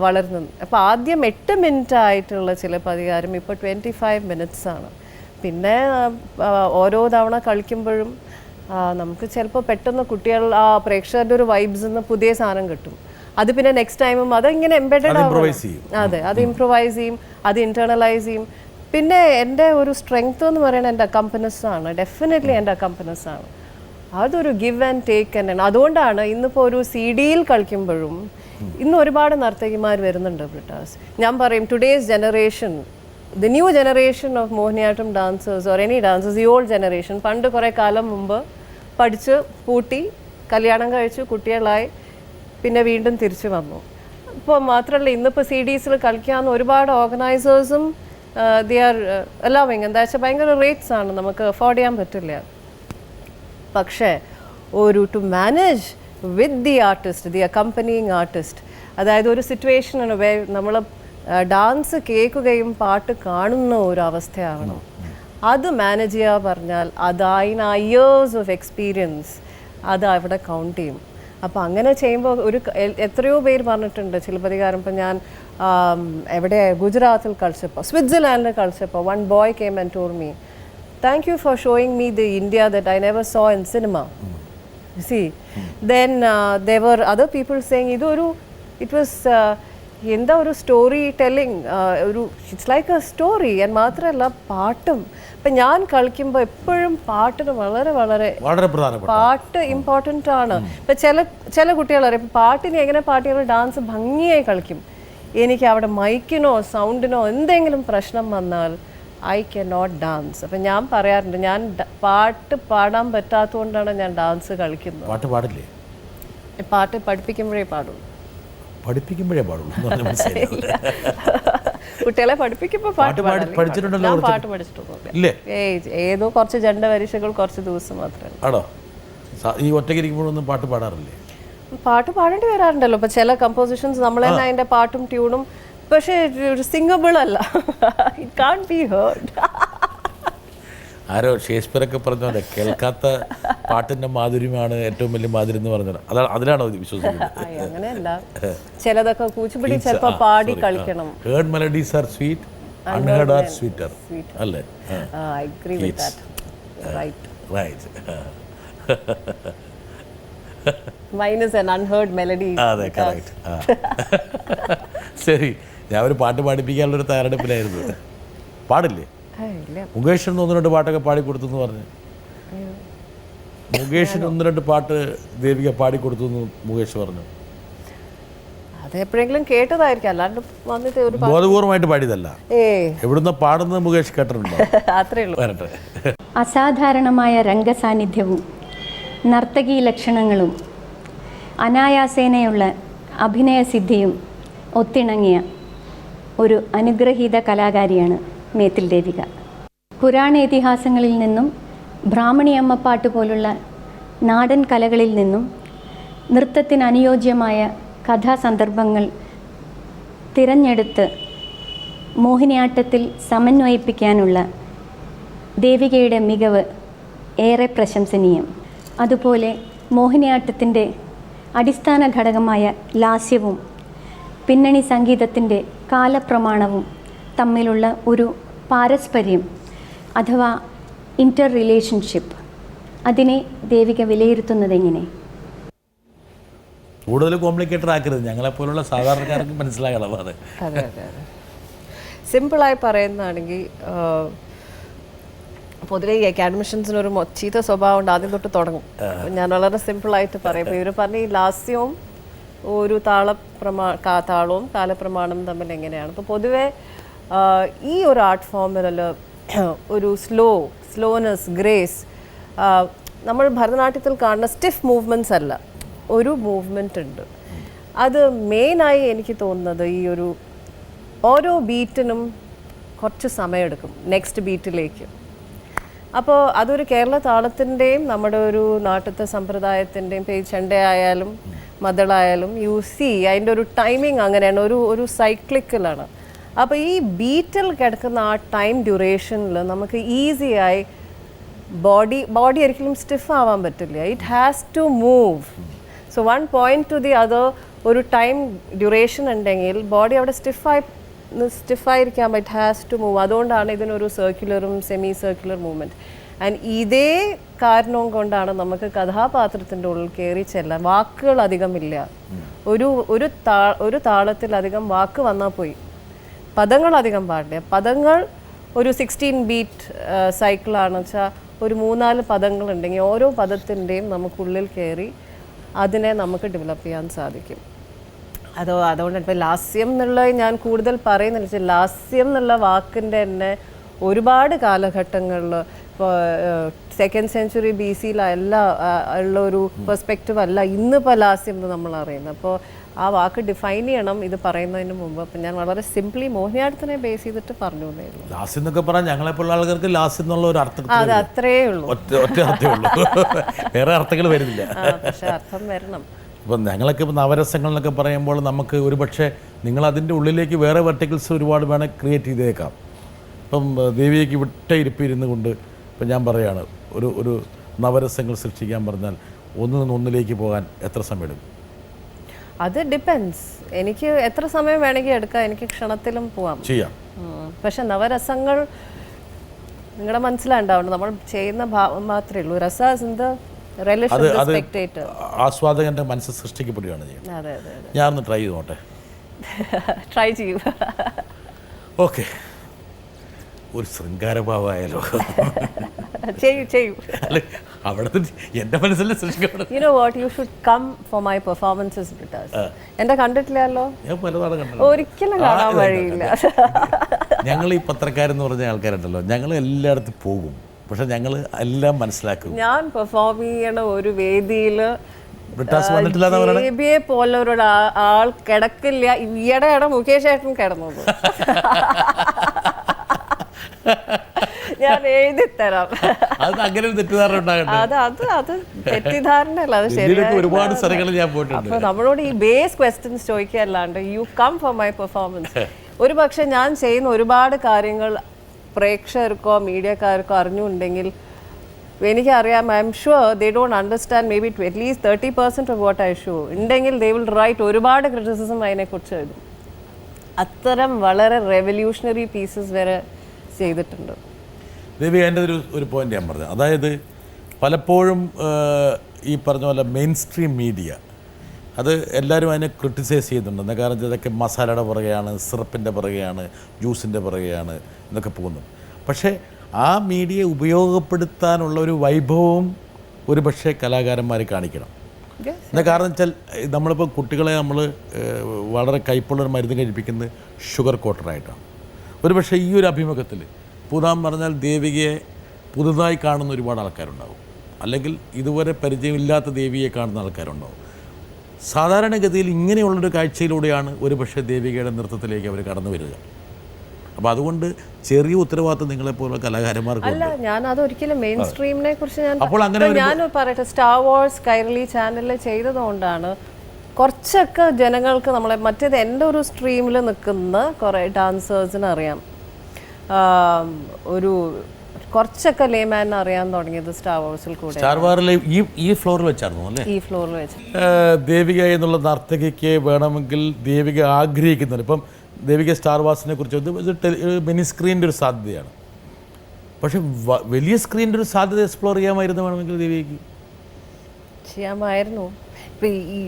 വളർന്നത്. അപ്പോൾ ആദ്യം 8 മിനിറ്റ് ആയിട്ടുള്ള ചിലപ്പതികാരം ഇപ്പോൾ 25 മിനിറ്റ്സ് ആണ്. പിന്നെ ഓരോ തവണ കളിക്കുമ്പോഴും നമുക്ക് ചിലപ്പോൾ പെട്ടെന്ന് പ്രേക്ഷകരുടെ ഒരു വൈബ്സ് നിന്ന് പുതിയ സാധനം കിട്ടും. അത് പിന്നെ നെക്സ്റ്റ് ടൈമും അതിങ്ങനെ എംബെഡഡ് ആവും. അതെ, അത് ഇംപ്രൂവൈസ് ചെയ്യും, അത് ഇൻറ്റേർണലൈസ് ചെയ്യും. പിന്നെ എൻ്റെ ഒരു സ്ട്രെങ്ത് എന്ന് പറയുന്നത് എൻ്റെ അക്കമ്പനസ് ആണ്. ഡെഫിനറ്റ്ലി എൻ്റെ അക്കമ്പനസ് ആണ്. അതൊരു ഗിവ് ആൻഡ് ടേക്ക് തന്നെയാണ്. അതുകൊണ്ടാണ് ഇന്നിപ്പോൾ ഒരു CD-യിൽ കളിക്കുമ്പോഴും ഇന്ന് ഒരുപാട് നർത്തകിമാർ വരുന്നുണ്ട് ബ്രിട്ടാസ്. ഞാൻ പറയും today's generation, the new generation of Mohiniyattam dancers or any dancers, ഈ ഓൾഡ് ജനറേഷൻ പണ്ട് കുറേ കാലം മുമ്പ് പഠിച്ച് പൂട്ടി കല്യാണം കഴിച്ചു കുട്ടികളായി പിന്നെ വീണ്ടും തിരിച്ചു വന്നു. ഇപ്പോൾ മാത്രമല്ല ഇന്നിപ്പോൾ CDs-ൽ കളിക്കാവുന്ന ഒരുപാട് ഓർഗനൈസേഴ്സും ദി ആർ അലൗവിങ്. എന്താ വെച്ചാൽ ഭയങ്കര റേറ്റ്സ് ആണ്, നമുക്ക് അഫോർഡ് ചെയ്യാൻ പറ്റില്ല. പക്ഷേ to manage with the artist, the accompanying artist, അതായത് ഒരു സിറ്റുവേഷനാണ് നമ്മൾ ഡാൻസ് കേൾക്കുകയും പാട്ട് കാണുന്ന ഒരു അവസ്ഥയാവണം. അത് മാനേജ് ചെയ്യുക പറഞ്ഞാൽ അത് ഇയേഴ്സ് ഓഫ് എക്സ്പീരിയൻസ് അത് അവിടെ കൗണ്ട് ചെയ്യും. അപ്പോൾ അങ്ങനെ ചെയ്യുമ്പോൾ എത്രയോ പേര് പറഞ്ഞിട്ടുണ്ട് ചിലപ്പതികാരം. ഇപ്പം ഞാൻ എവിടെ ഗുജറാത്തിൽ കളിച്ചപ്പോൾ, സ്വിറ്റ്സർലാൻഡിൽ കളിച്ചപ്പോൾ, one boy came and told me, thank you for showing me the India that I never saw in cinema. You see, then there were other people saying it was എന്താ ഒരു story telling, it's like A story. And മാത്രമല്ല പാട്ടും. ഇപ്പം ഞാൻ കളിക്കുമ്പോൾ എപ്പോഴും പാട്ടിന് വളരെ വളരെ പാട്ട് ഇമ്പോർട്ടൻ്റ് ആണ്. ഇപ്പം ചില കുട്ടികളറിയാം ഇപ്പം പാട്ടിന് എങ്ങനെ പാട്ടുകൾ ഡാൻസ് ഭംഗിയായി കളിക്കും. എനിക്ക് അവിടെ മൈക്കിനോ സൗണ്ടിനോ എന്തെങ്കിലും പ്രശ്നം വന്നാൽ ഐ ക്യാൻ നോട്ട് ഡാൻസ്. അപ്പം ഞാൻ പറയാറുണ്ട്, ഞാൻ പാട്ട് പാടാൻ പറ്റാത്തതുകൊണ്ടാണ് ഞാൻ ഡാൻസ് കളിക്കുന്നത്. പാട്ട് പാടില്ലേ? പാട്ട് പഠിപ്പിക്കുമ്പോഴേ പാടുള്ളൂ. കുട്ടികളെ പഠിപ്പിക്കുമ്പോൾ പാട്ട് പഠിച്ചിട്ടുണ്ടല്ലോ. ഞാൻ പാട്ട് പഠിച്ചിട്ടൊന്നുമില്ല. ഏതോ കുറച്ച് ജണ്ട പരീക്ഷകൾ കുറച്ച് ദിവസം മാത്രമേ. ആണോ? ഈ ഒറ്റയ്ക്കിരിക്കുമ്പോഴൊന്നും പാട്ട് പാടാറില്ലേ? പാട്ട് പാടേണ്ടി വരാറുണ്ടല്ലോ. ഇപ്പം ചില കമ്പോസിഷൻസ് നമ്മൾ തന്നെ അതിൻ്റെ പാട്ടും ട്യൂണും, പക്ഷേ സിംഗബിൾ അല്ല. It can't be heard. ആരോ ഷേക്സ്പിയറൊക്കെ പറഞ്ഞ കേൾക്കാത്ത പാട്ടിന്റെ മാധുര്യമാണ് ഏറ്റവും വലിയ മാധുര്യം എന്ന് പറഞ്ഞത്. അതിലാണോ വിശ്വസിക്കുന്നത്? അങ്ങനെയല്ല, ചിലതൊക്കെ കൂച്ചുപിടി ചിലപ്പോൾ പാടി കളിക്കണം. Heard melodies are sweet, unheard are sweeter അല്ലേ? I agree with that. Right. Mine is an unheard melody. അതെ, കറക്റ്റ്. ശരി, ഞാൻ ഒരു പാട്ട് പാടിപ്പിക്കാനുള്ളൊരു തയ്യാറെടുപ്പിലായിരുന്നു. പാടില്ലേ? മുകേഷിന് 1-2 പാട്ടൊക്കെ പാടിക്കൊടുത്തു എന്ന് പറഞ്ഞു. മുകേഷിന് 1-2 പാട്ട് ദേവിക പാടിക്കൊടുത്തു എന്ന് മുകേഷ് പറഞ്ഞു. അത് എപ്പോഴെങ്കിലും കേട്ടതായിരിക്കും, അല്ലാണ്ട് വന്നിട്ട് ഒരു ബോധപൂർവമായിട്ട് പാടിയതല്ല. എവിടുന്ന പാടുന്നത് മുകേഷ് കേട്ടിട്ടുണ്ടോ? അത്രേ ഉള്ളൂ. വരട്ടെ. അസാധാരണമായ രംഗസാന്നിധ്യവും നർത്തകീ ലക്ഷണങ്ങളും അനായാസേനയുള്ള അഭിനയസിദ്ധിയും ഒത്തിണങ്ങിയ ഒരു അനുഗ്രഹീത കലാകാരിയാണ് മേത്തിൽ ദേവിക. പുരാണ ഇതിഹാസങ്ങളിൽ നിന്നും ബ്രാഹ്മണിയമ്മപ്പാട്ട് പോലുള്ള നാടൻ കലകളിൽ നിന്നും നൃത്തത്തിന് അനുയോജ്യമായ കഥാസന്ദർഭങ്ങൾ തിരഞ്ഞെടുത്ത് മോഹിനിയാട്ടത്തിൽ സമന്വയിപ്പിക്കാനുള്ള ദേവികയുടെ മികവ് ഏറെ പ്രശംസനീയം. അതുപോലെ മോഹിനിയാട്ടത്തിൻ്റെ അടിസ്ഥാന ഘടകമായ ലാസ്യവും പിന്നണി സംഗീതത്തിൻ്റെ കാലപ്രമാണവും തമ്മിലുള്ള ഒരു പാരസ്പര്യം അഥവാ ഇൻ്റർ റിലേഷൻഷിപ്പ്, അതിനെ ദേവിക വിലയിരുത്തുന്നതെങ്ങനെ? കൂടുതൽ കോംപ്ലിക്കേറ്റഡ് ആക്കരുത്, ഞങ്ങളെപ്പോലുള്ള സാധാരണക്കാർക്ക് മനസ്സിലാകണം. അത് അതെ. സിമ്പിളായി പറയുന്നതാണെങ്കിൽ പൊതുവെ ഈ അക്കാഡമിഷ്യൻസിനൊരു ചീത്ത സ്വഭാവം ഉണ്ട്, ആദ്യം തൊട്ട് തുടങ്ങും. ഞാൻ വളരെ സിമ്പിളായിട്ട് പറയും. ഇപ്പോൾ ഇവർ പറഞ്ഞ ഈ ലാസ്യവും ഒരു താളവും കാലപ്രമാണവും തമ്മിൽ എങ്ങനെയാണ്. ഇപ്പോൾ പൊതുവെ ഈ ഒരു ആർട്ട് ഫോമിൽ ഒരു സ്ലോനെസ്, ഗ്രേസ്, നമ്മൾ ഭരതനാട്യത്തിൽ കാണുന്ന സ്റ്റിഫ് മൂവ്മെൻറ്റ്സ് അല്ല, ഒരു മൂവ്മെൻ്റ് ഉണ്ട്. അത് മെയിനായി എനിക്ക് തോന്നുന്നത് ഈ ഓരോ ബീറ്റിനും കുറച്ച് സമയമെടുക്കും നെക്സ്റ്റ് ബീറ്റിലേക്ക്. അപ്പോൾ അതൊരു കേരള താളത്തിൻ്റെയും നമ്മുടെ ഒരു നാട്ടിലത്തെ സമ്പ്രദായത്തിൻ്റെയും, ഇപ്പോൾ ഈ ചെണ്ടയായാലും മദ്ദളായാലും അതിൻ്റെ ഒരു ടൈമിങ് അങ്ങനെയാണ്, ഒരു സൈക്ലിക്കലാണ്. അപ്പോൾ ഈ ബീറ്റിൽ കിടക്കുന്ന ആ ടൈം ഡ്യൂറേഷനിൽ നമുക്ക് ഈസിയായി ബോഡി ഒരിക്കലും സ്റ്റിഫ് ആവാൻ പറ്റില്ല. It has to move. So one point to the other ഒരു ടൈം ഡ്യൂറേഷൻ ഉണ്ടെങ്കിൽ ബോഡി അവിടെ സ്റ്റിഫായിരിക്കാൻ ഇറ്റ് ഹാസ് ടു മൂവ്. അതുകൊണ്ടാണ് ഇതിനൊരു സർക്കുലറും സെമി സർക്കുലർ മൂവ്മെൻറ്റ്. ആൻഡ് ഇതേ കാരണവും കൊണ്ടാണ് നമുക്ക് കഥാപാത്രത്തിൻ്റെ ഉള്ളിൽ കയറി ചെല്ലാൻ വാക്കുകൾ അധികമില്ല. ഒരു താളത്തിലധികം വാക്ക് വന്നാൽ പോയി, പദങ്ങൾ അധികം പാടില്ല. പദങ്ങൾ ഒരു 16 ബീറ്റ് സൈക്കിളാണെന്ന് വെച്ചാൽ ഒരു 3-4 പദങ്ങളുണ്ടെങ്കിൽ ഓരോ പദത്തിൻ്റെയും നമുക്കുള്ളിൽ കയറി അതിനെ നമുക്ക് ഡെവലപ്പ് ചെയ്യാൻ സാധിക്കും. അതുകൊണ്ട് ഇപ്പോൾ ലാസ്യം എന്നുള്ളത് ഞാൻ കൂടുതൽ പറയുന്നില്ല വെച്ചാൽ ലാസ്യം എന്നുള്ള വാക്കിൻ്റെ തന്നെ ഒരുപാട് കാലഘട്ടങ്ങളിൽ ഇപ്പോൾ 2nd സെഞ്ച്വറി BC ഉള്ള ഒരു പെർസ്പെക്റ്റീവ് അല്ല ഇന്നിപ്പോൾ ലാസ്യം എന്ന് നമ്മൾ അറിയുന്നത്. അപ്പോൾ ആ വാക്ക് ഡിഫൈൻ ചെയ്യണം ഇത് പറയുന്നതിന് മുമ്പ്. അപ്പം ഞാൻ വളരെ സിംപ്ലി മോഹിനിയാട്ടത്തിനെ ബേസ് ചെയ്തിട്ട് പറഞ്ഞു എന്നേ ഉള്ളൂ. ലാസ്യം എന്നൊക്കെ പറഞ്ഞാൽ ഞങ്ങളെപ്പോലുള്ള ആൾക്കാർക്ക് ലാസ്യം എന്നുള്ള ഒരു അർത്ഥം അത് അത്രേ ഉള്ളൂ, ഒറ്റ അർത്ഥമേ ഉള്ളൂ, വേറെ അർത്ഥങ്ങൾ വരുന്നില്ല. പക്ഷെ അർത്ഥം വരണം. ഇപ്പം ഞങ്ങളൊക്കെ ഇപ്പോൾ നവരസങ്ങൾ എന്നൊക്കെ പറയുമ്പോൾ നമുക്ക് ഒരു പക്ഷേ നിങ്ങൾ അതിൻ്റെ ഉള്ളിലേക്ക് വേറെ വെർട്ടിക്കിൾസ് ഒരുപാട് വേണേൽ ക്രിയേറ്റ് ചെയ്തേക്കാം. ഇപ്പം ദേവിയേക്ക് വിട്ട ഇരിപ്പിരുന്ന് കൊണ്ട് ഇപ്പം ഞാൻ പറയുകയാണ് ഒരു നവരസങ്ങൾ സൃഷ്ടിക്കാൻ പറഞ്ഞാൽ ഒന്നിൽ നിന്ന് ഒന്നിലേക്ക് പോകാൻ എത്ര സമയം എടുക്കും? അത് ഡിപ്പെൻസ്. എനിക്ക് എത്ര സമയം വേണമെങ്കിൽ എടുക്കാം, എനിക്ക് ക്ഷണത്തിലും പോവാം, ചെയ്യാം. പക്ഷെ നവരസങ്ങൾ നിങ്ങളുടെ മനസ്സിലുണ്ടാവുന്നു, നമ്മൾ ചെയ്യുന്ന ഭാവം മാത്രമേ ഉള്ളൂ. Rasas in the relation of the spectator. ആസ്വാദകന്റെ മനസ്സ് സൃഷ്ടിക്കപ്പെടുകയാണ് ചെയ്യുന്നത്. അതെ അതെ അതെ. ഞാൻ ഒന്ന് ട്രൈ ചെയ്ത് നോട്ടെ. ട്രൈ ചെയ്യൂ. ഓക്കെ, ഒരു ശൃംഗാരഭാവമായാലോ? ചെയ്യൂ. അവിടുത്തെ എൻ്റെ മനസ്സിൽ സൃഷ്ടിക്കപ്പെടും. You know what, you should come for my performances with us. എന്നെ കണ്ടിട്ടില്ലല്ലോ? ഞാൻ പലതാണ് കണ്ടത്. ഒരിക്കലും കാണാൻ വഴിയില്ല. ഞങ്ങൾ ഈ പത്രക്കാരെന്ന് പറഞ്ഞ ആൾക്കാരുണ്ടല്ലോ, ഞങ്ങൾ എല്ലായിടത്തും പോകും, പക്ഷെ ഞങ്ങൾ എല്ലാം മനസ്സിലാക്കും. ഞാൻ പെർഫോം ചെയ്യണ ഒരു വേദിയിൽ െ പോലെ ഒരു ആൾ കിടക്കില്ല. ഈയിടെയാണ് മുകേഷ് ഏട്ടൻ കിടന്നത്. ഞാൻ എഴുതി തരാം. അങ്ങനെ തെറ്റിദ്ധാരണ അത് തെറ്റിദ്ധാരണയല്ല, അത് ശരിയാണ്. ഒരുപാട് സ്ഥലങ്ങളിൽ ഞാൻ പോയിട്ടുണ്ട്. അപ്പൊ നമ്മളോട് ഈ ബേസ് ക്വസ്റ്റ്യൻസ് ചോദിക്കാല്ലാണ്ട് you come for my performance. ഒരു പക്ഷെ ഞാൻ ചെയ്യുന്ന ഒരുപാട് കാര്യങ്ങൾ പ്രേക്ഷകർക്കോ മീഡിയക്കാർക്കോ അറിഞ്ഞുണ്ടെങ്കിൽ എനിക്കറിയാം, I am sure they don't understand may be at least 30% of what I show ഉണ്ടെങ്കിൽ ദേ വിൽ റൈറ്റ് ഒരുപാട് ക്രിറ്റിസിസം അതിനെക്കുറിച്ച് എഴുതും. അത്തരം വളരെ റെവല്യൂഷണറി പീസസ് വരെ ചെയ്തിട്ടുണ്ട്. ദേവി, എൻ്റെ ഒരു പോയിന്റ് ഞാൻ പറഞ്ഞു, അതായത് പലപ്പോഴും ഈ പറഞ്ഞ പോലെ മെയിൻ സ്ട്രീം മീഡിയ അത് എല്ലാവരും അതിനെ ക്രിട്ടിസൈസ് ചെയ്യുന്നുണ്ട്. കാരണം ഇതൊക്കെ മസാലയുടെ പുറകെയാണ്, സിറപ്പിൻ്റെ പുറകെയാണ്, ജ്യൂസിൻ്റെ പുറകെയാണ് എന്നൊക്കെ പോകുന്നത്. പക്ഷേ ആ മീഡിയ ഉപയോഗപ്പെടുത്താനുള്ള ഒരു വൈഭവവും ഒരു പക്ഷേ കലാകാരന്മാർ കാണിക്കണം. എന്താ കാരണം വെച്ചാൽ നമ്മളിപ്പോൾ കുട്ടികളെ നമ്മൾ വളരെ കയ്പുള്ളൊരു മരുന്ന് കഴിപ്പിക്കുന്നത് ഷുഗർ കോട്ടറായിട്ടാണ്. ഒരു പക്ഷേ ഈ ഒരു അഭിമുഖത്തിൽ പുതാൻ പറഞ്ഞാൽ ദേവികയെ പുതുതായി കാണുന്ന ഒരുപാട് ആൾക്കാരുണ്ടാവും, അല്ലെങ്കിൽ ഇതുവരെ പരിചയമില്ലാത്ത ദേവിയെ കാണുന്ന ആൾക്കാരുണ്ടാവും. സാധാരണഗതിയിൽ ഇങ്ങനെയുള്ളൊരു കാഴ്ചയിലൂടെയാണ് ഒരു പക്ഷേ ദേവികയുടെ നൃത്തത്തിലേക്ക് അവർ കടന്നു വരിക. അപ്പോൾ അതുകൊണ്ട് ചെറിയ ഉത്തരവാദിത്തം നിങ്ങളെപ്പോലുള്ള കലാകാരന്മാർക്ക് അല്ല. ഞാൻ അതൊരിക്കലും മെയിൻ സ്ട്രീമിനെ കുറിച്ച് ഞാൻ പറയട്ടെ, സ്റ്റാർ വാർസ് കൈരളി ചാനലിൽ ചെയ്തതുകൊണ്ടാണ് കുറച്ചൊക്കെ ജനങ്ങൾക്ക് നമ്മളെ മറ്റേത് എൻ്റെ ഒരു സ്ട്രീമിൽ നിൽക്കുന്ന കുറേ ഡാൻസേഴ്സിന് അറിയാം, ഒരു കുറച്ചൊക്കെ ലേമാൻ അറിയാൻ തുടങ്ങിയത് സ്റ്റാർ വാർസിൽ കൂടെ. സ്റ്റാർ വാറിലെ ഈ ഫ്ലോറിൽ വെച്ചായിരുന്നു അല്ലേ? ഈ ഫ്ലോറിൽ വെച്ച് ദേവിക എന്നുള്ള നർത്തകിക്ക് വേണമെങ്കിൽ ദേവിക ആഗ്രഹിക്കുന്നത്, ഇപ്പം ദേവിക സ്റ്റാർ വാസിനെ കുറിച്ച് ഇത് മിനി സ്ക്രീനിൻ്റെ ഒരു സാധ്യതയാണ്. പക്ഷെ വലിയ സ്ക്രീനിൻ്റെ ഒരു സാധ്യത എക്സ്പ്ലോർ ചെയ്യാമായിരുന്നു വേണമെങ്കിൽ ദേവികയ്ക്ക് ചെയ്യാമായിരുന്നു. ഇപ്പം ഈ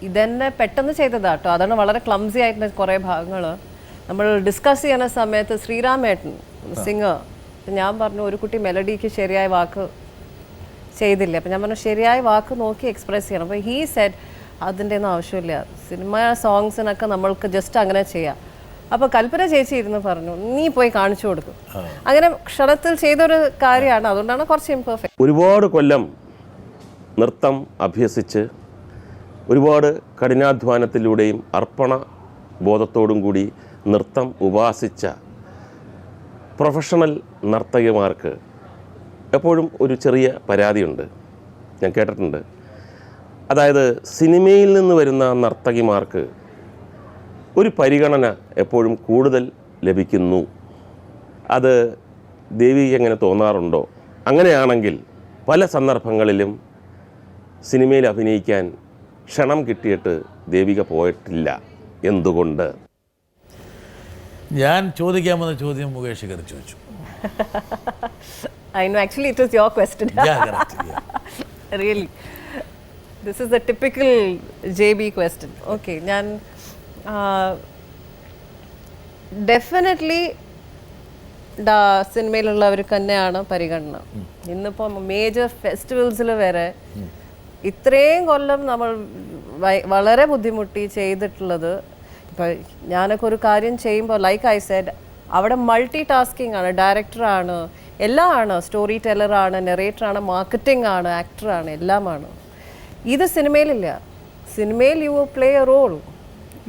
ഇതന്നെ പെട്ടെന്ന് ചെയ്തതാട്ടോ, അതാണ് വളരെ ക്ലംസി ആയിട്ടുള്ള കുറേ ഭാഗങ്ങൾ നമ്മൾ ഡിസ്കസ് ചെയ്യുന്ന സമയത്ത്. ശ്രീരാമേട്ടൻ സിംഗർ, ഞാൻ പറഞ്ഞു ഒരു കുട്ടി മെലഡിക്ക് ശരിയായ വാക്ക് ചെയ്തില്ല. അപ്പം ഞാൻ പറഞ്ഞു ശരിയായ വാക്ക് നോക്കി എക്സ്പ്രസ് ചെയ്യണം. അപ്പോൾ ഹീ സെഡ് അതിൻ്റെ ഒന്നും ആവശ്യമില്ല, സിനിമ സോങ്സിനൊക്കെ നമ്മൾക്ക് ജസ്റ്റ് അങ്ങനെ ചെയ്യാം. അപ്പോൾ കൽപ്പന ചേച്ചി ഇരുന്ന് പറഞ്ഞു നീ പോയി കാണിച്ചു കൊടുക്കും. അങ്ങനെ ക്ഷണത്തിൽ ചെയ്തൊരു കാര്യമാണ്, അതുകൊണ്ടാണ് കുറച്ച് ഇംപെർഫെക്റ്റ്. ഒരുപാട് കൊല്ലം നൃത്തം അഭ്യസിച്ച് ഒരുപാട് കഠിനാധ്വാനത്തിലൂടെയും അർപ്പണ ബോധത്തോടും കൂടി നൃത്തം ഉപാസിച്ച പ്രൊഫഷണൽ നർത്തകിമാർക്ക് എപ്പോഴും ഒരു ചെറിയ പരാതിയുണ്ട്, ഞാൻ കേട്ടിട്ടുണ്ട്. അതായത് സിനിമയിൽ നിന്ന് വരുന്ന നർത്തകിമാർക്ക് ഒരു പരിഗണന എപ്പോഴും കൂടുതൽ ലഭിക്കുന്നു. അത് ദേവിക്ക് എങ്ങനെ തോന്നാറുണ്ടോ? അങ്ങനെയാണെങ്കിൽ പല സന്ദർഭങ്ങളിലും സിനിമയിൽ അഭിനയിക്കാൻ ക്ഷണം കിട്ടിയിട്ട് ദേവിക പോയിട്ടില്ല. എന്തുകൊണ്ട്? ഞാൻ ചോദിക്കാമെന്ന ചോദ്യം മുകേഷ് കയറി ചോദിച്ചു. I know, actually it was your question. Yeah, correct. Yeah. Really. This is the typical JB question. Okay, ഞാൻ ഡെഫിനറ്റ്ലി സിനിമയിലുള്ളവർക്ക് തന്നെയാണ് പരിഗണന. ഇന്നിപ്പോൾ മേജർ ഫെസ്റ്റിവൽസിൽ വരെ ഇത്രയും കൊല്ലം നമ്മൾ വളരെ ബുദ്ധിമുട്ടി ചെയ്തിട്ടുള്ളത്. ഇപ്പോൾ ഞാനൊക്കെ ഒരു കാര്യം ചെയ്യുമ്പോൾ ലൈക്ക് ഐ സെഡ്, അവിടെ മൾട്ടി ടാസ്കിങ് ആണ്, ഡയറക്ടറാണ്, എല്ലാം ആണ്, സ്റ്റോറി ടെല്ലറാണ്, നെറേറ്ററാണ്, മാർക്കറ്റിംഗ് ആണ്, ആക്ടറാണ്, എല്ലാമാണ്. ഇത് സിനിമയിലില്ല. സിനിമയിൽ you play a role,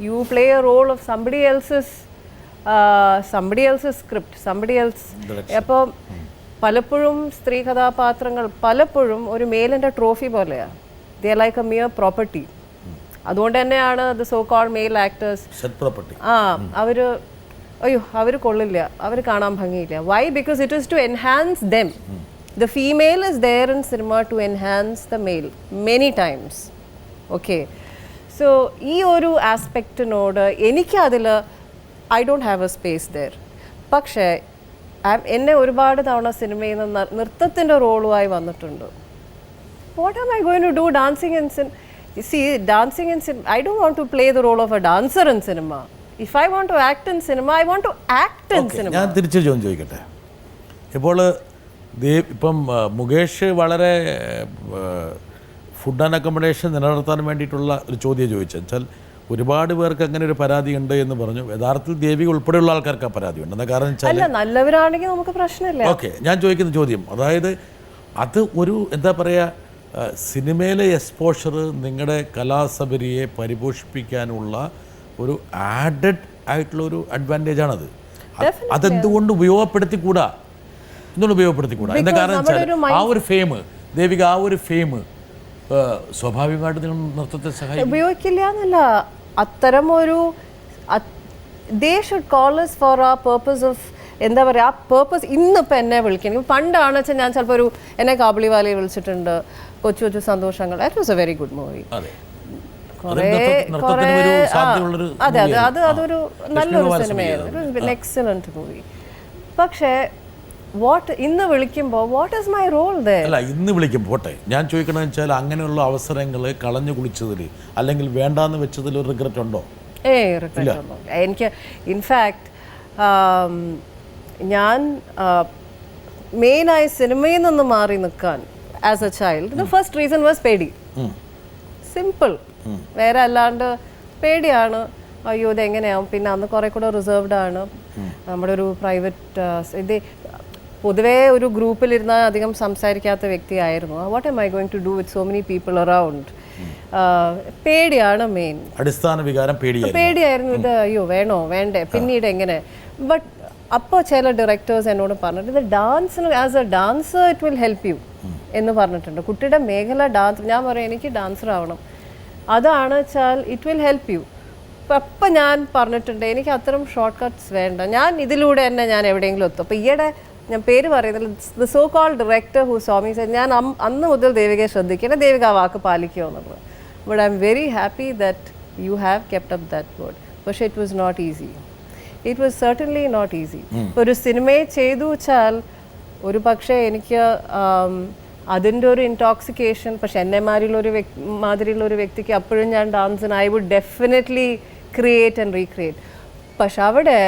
you play a role of somebody else's script, somebody else. അപ്പോൾ പലപ്പോഴും സ്ത്രീ കഥാപാത്രങ്ങൾ പലപ്പോഴും ഒരു മെയിലിൻ്റെ ട്രോഫി പോലെയാണ്. They are like a mere property. അതുകൊണ്ട് തന്നെയാണ് the so called male actors അവർ അയ്യോ അവർ കൊള്ളില്ല, അവർ കാണാൻ ഭംഗിയില്ല. Why? Because it is to enhance them. The female is there in cinema to enhance the male many times. Okay, so ഈ ഒരു ആസ്പെക്റ്റിനോട് എനിക്കതിൽ I don't have a space there. പക്ഷേ എന്നെ ഒരുപാട് തവണ സിനിമയിൽ നിന്ന് നൃത്തത്തിൻ്റെ റോളുമായി വന്നിട്ടുണ്ട്. What am I going to do dancing in cinema? See, dancing in cinema, I don't want to play the role of a dancer in cinema. If I want to act in cinema, I want to act in cinema. ഞാൻ തിരിച്ചു ചോദിക്കട്ടെ. ഇപ്പോൾ ഇപ്പം മുകേഷ് വളരെ food and accommodation നിലനിർത്താൻ വേണ്ടിയിട്ടുള്ള ഒരു ചോദ്യം ചോദിച്ചാൽ ഒരുപാട് പേർക്ക് അങ്ങനെ ഒരു പരാതി ഉണ്ട് എന്ന് പറഞ്ഞു. യഥാർത്ഥത്തിൽ ദേവിക ഉൾപ്പെടെയുള്ള ആൾക്കാർക്ക് ആ പരാതി ഉണ്ട്. എന്താ കാരണം വെച്ചാൽ അല്ല, നല്ലവരാണെങ്കിൽ നമുക്ക് പ്രശ്നമില്ല. ഓക്കെ, ഞാൻ ചോദിക്കുന്ന ചോദ്യം അതായത് അത് ഒരു എന്താ പറയുക, സിനിമയിലെ എക്സ്പോഷർ നിങ്ങളുടെ കലാസബരിയെ പരിപോഷിപ്പിക്കാനുള്ള ഒരു ആഡഡ് ആയിട്ടുള്ളൊരു അഡ്വാൻറ്റേജാണത്. അതെന്തുകൊണ്ട് ഉപയോഗപ്പെടുത്തിക്കൂടാ? എന്തുകൊണ്ട് ഉപയോഗപ്പെടുത്തിക്കൂടാ? എന്താ കാരണം വെച്ചാൽ ആ ഒരു ഫെയിം, ദേവിക ആ ഒരു ഫെയിം സ്വാഭാവികമായിട്ട് നിങ്ങൾ നൃത്തത്തെ സഹായിക്കും. ഉപയോഗിക്കില്ല എന്നല്ല, അത്തരം ഒരു they should call us for ആ പേർപ്പസ് ഓഫ് എന്താ പറയുക, ആ പേർപ്പസ്. ഇന്നിപ്പോൾ എന്നെ വിളിക്കണം, പണ്ടാണെന്ന് വെച്ചാൽ ഞാൻ ചിലപ്പോൾ എന്നെ കാബുളിവാലയെ വിളിച്ചിട്ടുണ്ട്, കൊച്ചു കൊച്ചു സന്തോഷങ്ങൾ. That was A very good movie. അതൊരു നല്ലൊരു സിനിമയായിരുന്നു, എക്സലന്റ് മൂവി. പക്ഷേ ഇന്ന് വിളിക്കുമ്പോൾ വാട്ട് ഈസ് മൈ റോൾ ദേ? അല്ല, ഇന്ന് വിളിക്കും പോട്ടെ, ഞാൻ ചോദിക്കണമെന്ന് വെച്ചാൽ അങ്ങനെയുള്ള അവസരങ്ങൾ കളഞ്ഞു കുളിച്ചതിൽ അല്ലെങ്കിൽ വേണ്ടാന്ന് വെച്ചതിൽ ഒരു റിഗ്രറ്റ് ഉണ്ടോ? റിഗ്രറ്റ് ഉണ്ടോ? എനിക്ക് ഇൻഫാക്ട് ഞാൻ മെയിനായി സിനിമയിൽ നിന്ന് മാറി നിൽക്കാൻ as A child, the first reason was പേടി. സിമ്പിൾ, വേറെ അല്ലാണ്ട് പേടിയാണ്. അയ്യോ ഇതെങ്ങനെയാവും. പിന്നെ അന്ന് കുറേ കൂടെ റിസർവ്ഡ് ആണ്. നമ്മുടെ ഒരു പ്രൈവറ്റ് ഇത് പൊതുവേ ഒരു ഗ്രൂപ്പിലിരുന്നാൽ അധികം സംസാരിക്കാത്ത വ്യക്തിയായിരുന്നു. What am I going to do with so many people around? പേടിയാണ് മെയിൻ. അടിസ്ഥാന വികാരം പേടിയായിരുന്നു. ഇത് അയ്യോ വേണോ വേണ്ടേ, പിന്നീട് എങ്ങനെ? ബട്ട് അപ്പോൾ ചില ഡയറക്ടേഴ്സ് എന്നോട് പറഞ്ഞിട്ട് ഇത് ഡാൻസിന് as A dancer it will help you എന്ന് പറഞ്ഞിട്ടുണ്ട്. കുട്ടിയുടെ മേഖല ഡാൻസ്. ഞാൻ പറയും എനിക്ക് ഡാൻസർ ആവണം, അതാണ് വെച്ചാൽ ഇറ്റ് വിൽ ഹെൽപ്പ് യു. അപ്പം ഞാൻ പറഞ്ഞിട്ടുണ്ട് എനിക്ക് അത്തരം ഷോർട്ട് കട്ട്സ് വേണ്ട, ഞാൻ ഇതിലൂടെ തന്നെ ഞാൻ എവിടെയെങ്കിലും എത്തും. അപ്പോൾ ഈയിടെ ഞാൻ പേര് പറയുന്നില്ല, the so called director who Swami said, ഞാൻ അന്ന് മുതൽ ദേവികയെ ശ്രദ്ധിക്കണം, ദേവിക ആ വാക്ക് പാലിക്കുമോ എന്നുള്ളത്. But I am very happy that you have kept up that word. പക്ഷേ it was not easy. It was certainly not easy. ഒരു സിനിമയെ ചെയ്തു വെച്ചാൽ ഒരു പക്ഷേ എനിക്ക് അതിൻ്റെ ഒരു ഇൻടോക്സിക്കേഷൻ, പക്ഷെ എന്നെ മാതിരിയുള്ള ഒരു വ്യക്തിക്ക് അപ്പോഴും ഞാൻ ഡാൻസിന് I would definitely create and recreate. പക്ഷെ അവിടെ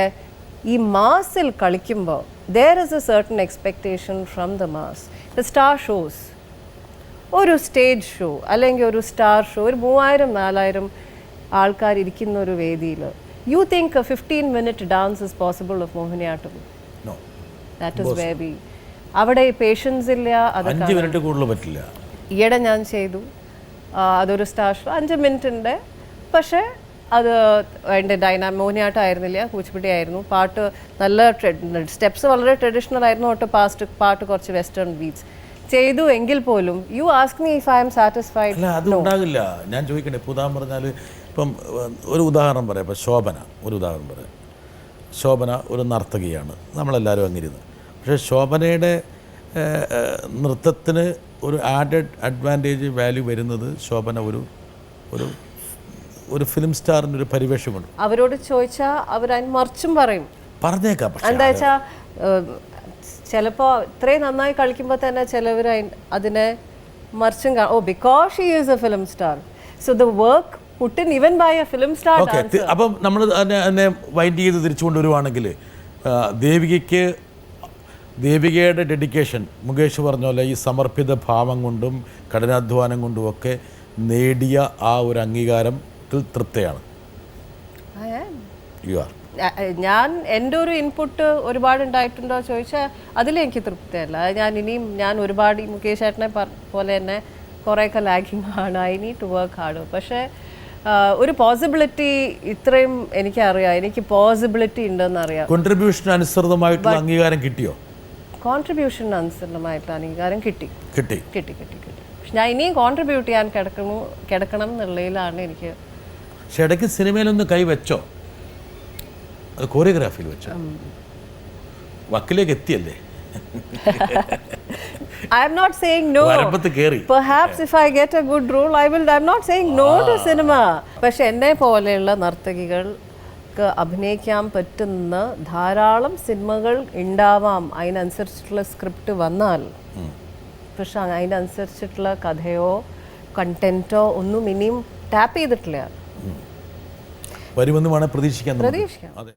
ഈ മാസിൽ കളിക്കുമ്പോൾ there is a certain expectation from the mass. The star shows, ഒരു സ്റ്റേജ് ഷോ അല്ലെങ്കിൽ ഒരു സ്റ്റാർ ഷോ, ഒരു 3000-4000 ആൾക്കാർ ഇരിക്കുന്ന ഒരു വേദിയിൽ you think 15-minute dance is possible of Mohiniyattam? No, that is where be. അവിടെ പേഷ്യൻസ് ഇല്ല. അത് 5 മിനിറ്റ് കൂടുതൽ പറ്റില്ല. ഈയിടെ ഞാൻ ചെയ്തു അതൊരു സ്റ്റാർ ഷോ 5 മിനിറ്റിൻ്റെ. പക്ഷേ അത് എൻ്റെ മോഹിനിയാട്ടം ആയിരുന്നില്ല, കൂച്ചിപ്പുടി ആയിരുന്നു. പാട്ട് നല്ല സ്റ്റെപ്സ് വളരെ ട്രഡീഷണൽ ആയിരുന്നു. പാട്ട് കുറച്ച് വെസ്റ്റേൺ ബീറ്റ്സ് ചെയ്തു. എങ്കിൽ പോലും you ask me if I M satisfied? അല്ല, അത് ഉണ്ടാകില്ല. ഞാൻ ചോദിക്കട്ടെ, ഇപ്പോൾ ഉദാഹരണം പറഞ്ഞാൽ ഇപ്പം ഒരു ഉദാഹരണം പറയാം. ഇപ്പോൾ ശോഭന ഒരു നർത്തകിയാണ്, നമ്മളെല്ലാവരും അങ്ങിരുന്ന്. പക്ഷേ ശോഭനയുടെ നൃത്തത്തിന് ഒരു ആഡഡ് അഡ്വാൻറ്റേജ് വാല്യൂ വരുന്നത് ശോഭന ഒരു ഫിലിം സ്റ്റാറിൻ്റെ ഒരു പരിവേഷം കൊണ്ട്. അവരോട് ചോദിച്ചാൽ അവർ അതിന് മറിച്ചും പറഞ്ഞേക്കാം. എന്താ വെച്ചാൽ ചിലപ്പോൾ ഇത്രയും നന്നായി കളിക്കുമ്പോൾ തന്നെ ചിലവർ അതിനെ മറിച്ചും because she is a film star, so the work put in even by a film star. Okay, അപ്പം നമ്മൾ അതിനെ വൈൻഡ് ചെയ്ത് തിരിച്ചു കൊണ്ടുവരുവാണെങ്കിൽ ദേവികയുടെ ഡെഡിക്കേഷൻ മുകേഷ് പറഞ്ഞ പോലെ ഈ സമർപ്പിത ഭാവം കൊണ്ടും കഠിനാധ്വാനം കൊണ്ടും ഒക്കെ നേടിയ ആ ഒരു അംഗീകാരത്തിൽ തൃപ്തയാണ്. ഞാൻ എൻ്റെ ഒരു ഇൻപുട്ട് ഒരുപാട് ഉണ്ടായിട്ടുണ്ടോ ചോദിച്ചാൽ അതിലെനിക്ക് തൃപ്തിയല്ല. ഞാൻ ഒരുപാട് ഈ മുകേഷ് ചേട്ടനെ പോലെ തന്നെ കുറേയൊക്കെ ലാഗിങ് ആണ്. I need to work hard. പക്ഷേ ഒരു പോസിബിലിറ്റി ഇത്രയും എനിക്കറിയാം, എനിക്ക് പോസിബിലിറ്റി ഉണ്ടെന്ന് അറിയാം. കോൺട്രിബ്യൂഷൻ അനുസൃതമായിട്ടുള്ള അംഗീകാരം കിട്ടിയോ? കോൺട്രിബ്യൂഷൻ അനുസൃതമായിട്ടുള്ള അംഗീകാരം കിട്ടി. പക്ഷെ ഞാൻ ഇനിയും കോൺട്രിബ്യൂട്ട് ചെയ്യാൻ കിടക്കണം എന്നുള്ളതിലാണ് എനിക്ക്. പക്ഷെ ഇടയ്ക്ക് സിനിമയിലൊന്ന് കൈവച്ചോ? അത് കോറിയോഗ്രാഫിയിൽ വെച്ച് വക്കിലേക്ക് എത്തിയല്ലേ? I'm not saying no. വരമ്പത്ത് കയറി. Perhaps if I get a good role, I'm not saying no to cinema. പക്ഷെ എന്നെ പോലെയുള്ള നർത്തകികൾക്ക് അഭിനയിക്കാൻ പറ്റുന്ന ധാരാളം സിനിമകൾ ഉണ്ടാവാം അതിനനുസരിച്ചിട്ടുള്ള സ്ക്രിപ്റ്റ് വന്നാൽ. പക്ഷെ അതിനനുസരിച്ചിട്ടുള്ള കഥയോ കണ്ടന്റോ ഒന്നും ഇനിയും ടാപ്പ് ചെയ്തിട്ടില്ല. വരുമെന്ന് വേണേൽ പ്രതീക്ഷിക്കാം. അതെ.